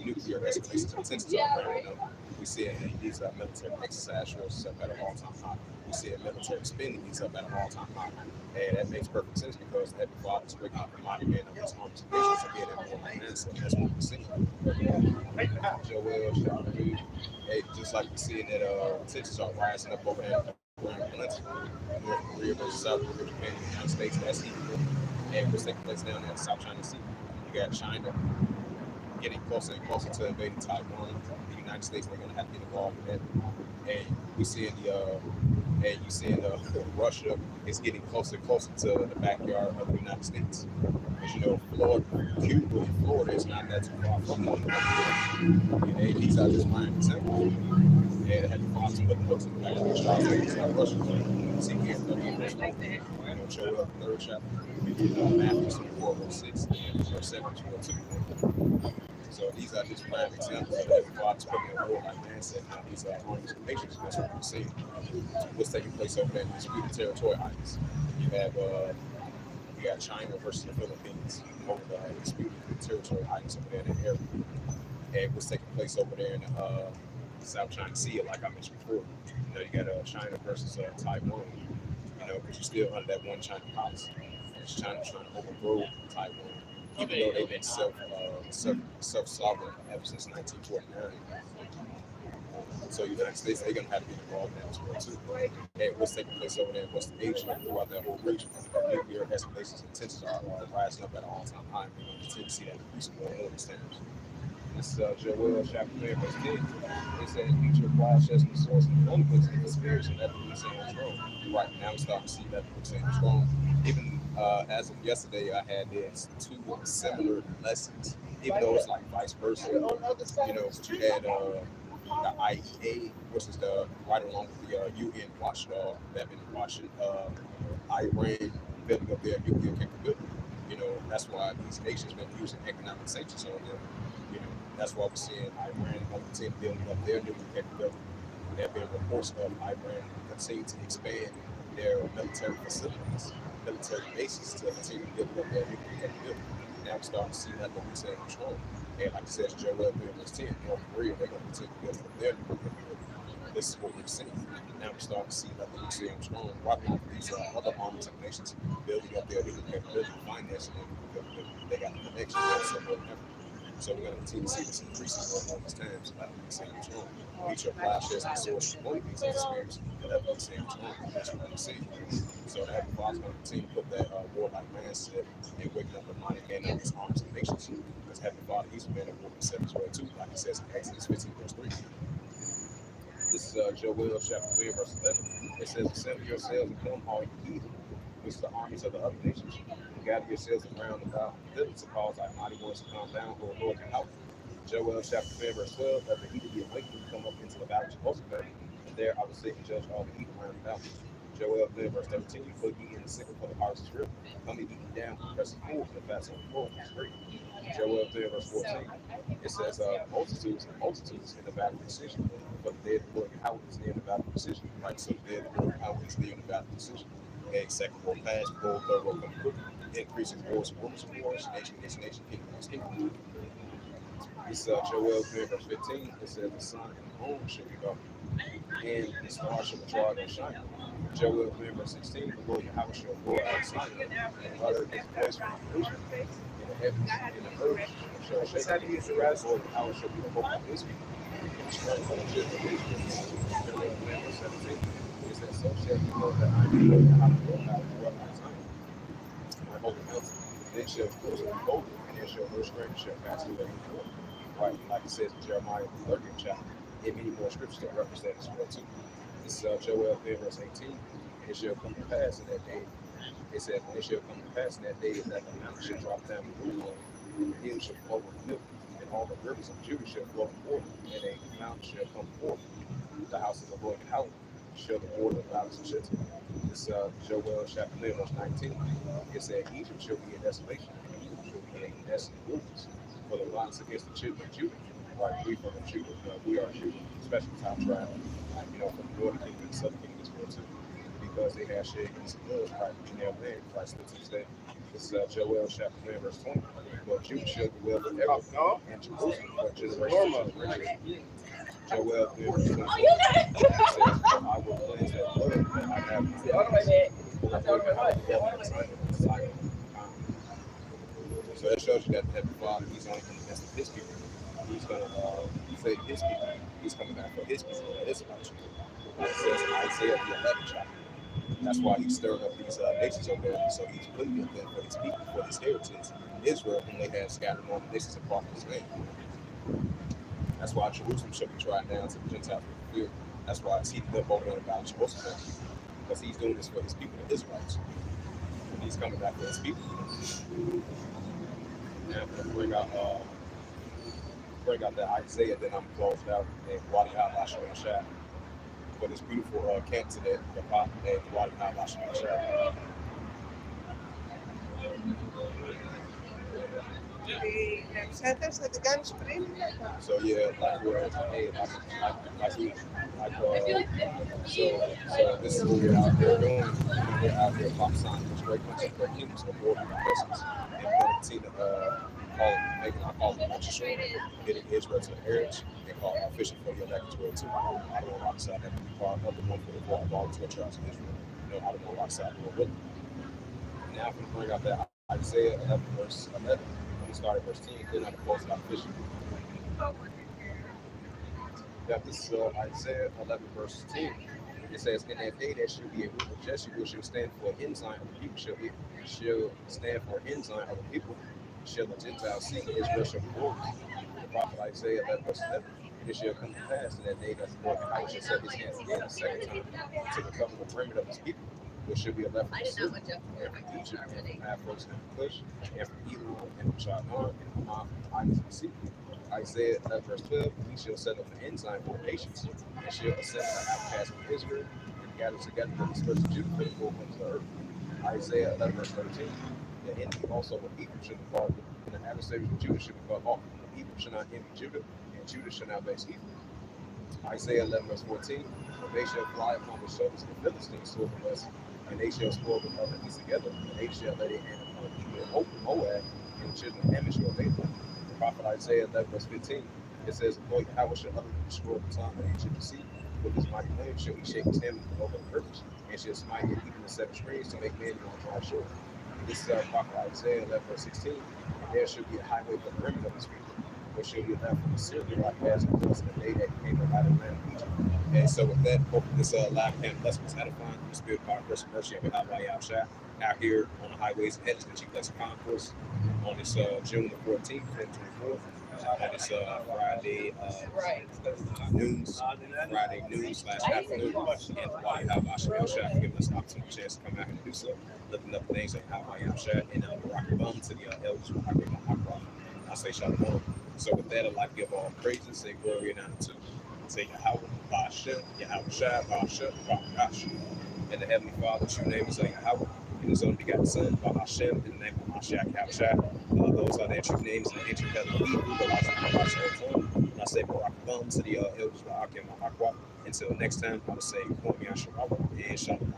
escalations of tensions right now. We see these military exercise drills up at an all-time high. We see military spending is up at an all-time high. And that makes perfect sense because every father is breaking up the mighty man of his arms and nations to get that more mindset. That's what we're seeing. Joel chapter 3. Hey, just like we're seeing that tensions are rising up over there in Valencia, North Korea versus South Korea, Japan, the United States, that's equal. And what's taking place down there in the South China Sea. You got China getting closer and closer to invading Taiwan. The United States, they're going to have to get involved with that. And we see Russia is getting closer and closer to the backyard of the United States. As you know, Cuba and Florida is not that too far from one another. And these are just prime examples. And it had to fall to put the books in the back of the States like Russia. See here, Joel, the third chapter, Matthew 24, verse 6, and verse 7 to 2. So these are just prime examples of that God's putting a war like man said. Now these are armies of nations. That's what we're seeing. What's taking place over there in disputed territory islands. You got China versus the Philippines over the disputed territory islands over there in that area. And what's taking place over there in South China Sea, like I mentioned before. You got China versus Taiwan. Because you're still under that one China policy. China's trying to overthrow Taiwan, even though they've been self-sovereign ever since 1949. So United States, they're gonna have to be involved in that as well too. And what's taking place over there in West Asia, throughout that whole region, nuclear escalations and tensions are rising up at an all-time high. We're going to continue to see that increase more and more these times. This is Joel chapter 3, verse 10. It says, beat your plowshares and swords and the underlings and the spears, and let the weak say I'm strong. Right now, we're starting to see that the weak say I'm strong. Even as of yesterday, I had these two similar lessons, even though it's like vice versa. But you had the IEA, which is the right along with the UN watchdog that been watching Iran building up their nuclear capability. That's why these nations been using economic sanctions on them. That's why we're seeing Iran continue building up their nuclear capability. There have been reports of Iran continue to expand their military facilities, military bases to continue to build up their nuclear capability. Now we're starting to see that what we're saying control. And like I said, Joel 3 verse 10, North Korea, they're going to continue to build up their nuclear capability. This is what we're seeing. Now we're starting to see that we're saying strong. Wiping out these other armies of nations building up their nuclear capability, financing their nuclear capability. They got the connection there, so more than ever. So we're going to continue to see this increasing over all these times. Like we're saying strong. Beat your plowshares and swords and one of these experiences, but that we're saying strong. That's what we're seeing. So the Heavenly Father's going to continue to put that warlike mindset and waking up the mighty man of these armies of nations. Because Heavenly Father, he's a man of war himself as well too, like it says in Exodus 15 verse 3. This is Joel chapter 3 verse 11. It says, assemble yourselves and come all you heathen, which is the armies of the other nations. Gather yourselves around about the to cause our mighty ones to come down, O Lord, your house. Joel chapter 3 verse 12, let the heathen be awakened, come up into the valley of Jehoshaphat, and there I will sit and judge all the heathen around about. Joel 3 verse 13, put ye in the sickle for the harvest is real. Come and eat ye down, press it forward, and the fast on the floor is great. Joel 3 verse 14, It says multitudes and multitudes in the valley of decision. But the day of the Lord Yahweh is near in the valley of decision. Right? So the day of the Lord Yahweh is near in the valley of decision. And second will pass, full, third will come quick. Increasing wars, rumors of wars, nation against nation, kingdom against kingdom. It's Joel 3, verse 15. It says, the sun and the moon shall be dark, and the stars shall withdraw their shine. Joel 3, verse 16. The Lord Yahweh shall pour out Zion, and utter his voice from Jerusalem. In the heavens and the earth shall shake. The Lord Yahweh shall be the hope of his people, and the strength of the children of Israel. Joel 3, verse 17. It says, so shall you know that I am the Lord Yahweh, dwell on Zion, my holy mountain. Then shall fools be bolded, and there shall no stranger shall pass through any door. Right, like it says in Jeremiah 30th chapter, and many more scriptures that reference that as well too. This is Joel 3, verse 18. And it shall come to pass in that day. It says, and it shall come to pass in that day that the mountain shall drop down the roof, and the hills shall flow with milk, and all the rivers of Judah shall flow forth, and a mountain shall come forth. The house of the Lord Yahweh shall the border of the valleys of Shittim. This Joel chapter 3, verse 19. It said, Egypt shall be a desolation, and Egypt shall be a desolate wilderness. For the violence against the children of Judah, right? We from Judah, we are Judah, especially top tribe, from the northern kingdom and the southern kingdom as well too, because they have shed against the blood, right? In their land, Christ still to this day. This is Joel chapter 3, verse 20. But Judah shall dwell forever, and Jerusalem for generations to generation. Joel 3, verse 20. It says, for I will cleanse that blood that I have in my hands. For the Lord Yahweh dwelleth in Zion. So that shows you that the Heavenly Father, he's only coming against his people. He's going to save his people. He's coming back for his people. That is about you. Like it says in Isaiah the 11th chapter. That's why he's stirring up these nations over there. So he's pleading with them for his people, for his heritage, Israel, whom they have scattered among the nations apart from his name. That's why Jerusalem shall be tried down to the Gentiles with fear. That's why it's heated up over there about Jerusalem. Because he's doing this for his people, the Israelites. And he's coming back for his people. Now I'm gonna bring out that Isaiah, then I'm gonna close it out and Wadi Halash on the shot for this beautiful candidate, the pop and Wadi Halash on the shot. So yeah, like we're hey, so this is what we're out there doing. We're out here prophesying for great countries, great kingdoms, and more blessings. And we're going to continue to call it registry, getting Israel to the heritage, and call it fishing for the elect as well too. I don't want to side that be part of the one for the four of all the 12 tribes of Israel. I don't want to side the one. Now I'm going to bring out that Isaiah 11 verse 11. We start at verse 10, then I'm going to close it out fishing. Yeah, this is Isaiah 11 verse 10. It says, in that day there shall be a group of Jesse who shall stand for an ensign of the people, shall stand for an ensign of the people, shall the Gentiles see, Israel shall be glorious. The prophet Isaiah 11 verse 11. And it shall come to pass in that day that the Lord Yahweh shall set his hands again a second time to recover the remnant of his people, which should be left from Syria, and from Egypt, and from Paphos, and from Cush, and from Elam, and from Shinar, and from Mount Isaac the sea. Isaiah 11 verse 12, he shall set up an ensign for the nations, and shall assemble the outcasts of Israel, and gather together the dispersed of Judah for the four corners of the earth. Isaiah 11 verse 13, the enemy also of Ephraim shall depart, and the adversaries of Judah shall be cut off. Ephraim shall not envy Judah, and Judah shall not vex Ephraim. Isaiah 11 verse 14, they shall fly upon the shoulders of the Philistines toward the west, and they shall spoil the enemies together, and they shall lay their hand upon Moab, and the children of Ammon shall obey them. The prophet Isaiah 11 verse 15, it says, the Lord Yahweh shall utterly destroy the tongue of the Egyptian sea. With his mighty hand shall he shake his hand over the rivers, and shall smite it even the seven streams to make men on the dry shore. This is our prophet Isaiah 11 verse 16, and there shall be a highway for the remnant of his people, which shall be left from Syria, like as it was in the day that he came out of the land of Egypt. And so with that, hope this live camp lesson was edifying. The spirit, power, grace, and mercy of Yahweh out here on the highways and hedges that you bless concourse on this June the 14th, 2024. On this Friday noon/afternoon, and while you have Asham for giving us an opportunity chance to come out and do so, lifting up the names of Yahweh and Barack Bum to the elders of Akron. I say Shalom. So with that, I'd like to give all praises, say glory and honor to say Yahweh, Ba'ashem, Yahweh Shai, Ba'ashem, Ba'ashem. And the Heavenly Father, true name is Yahweh, and his only begotten Son, Ba'ashem, in the name of Mashiach, Yahweh Shai, those are their true names in the ancient Hebrew, and I say Barak Bum to the elders, Barak and Mahakwa. Until next time, I would say Kwame Asharara and Shalom.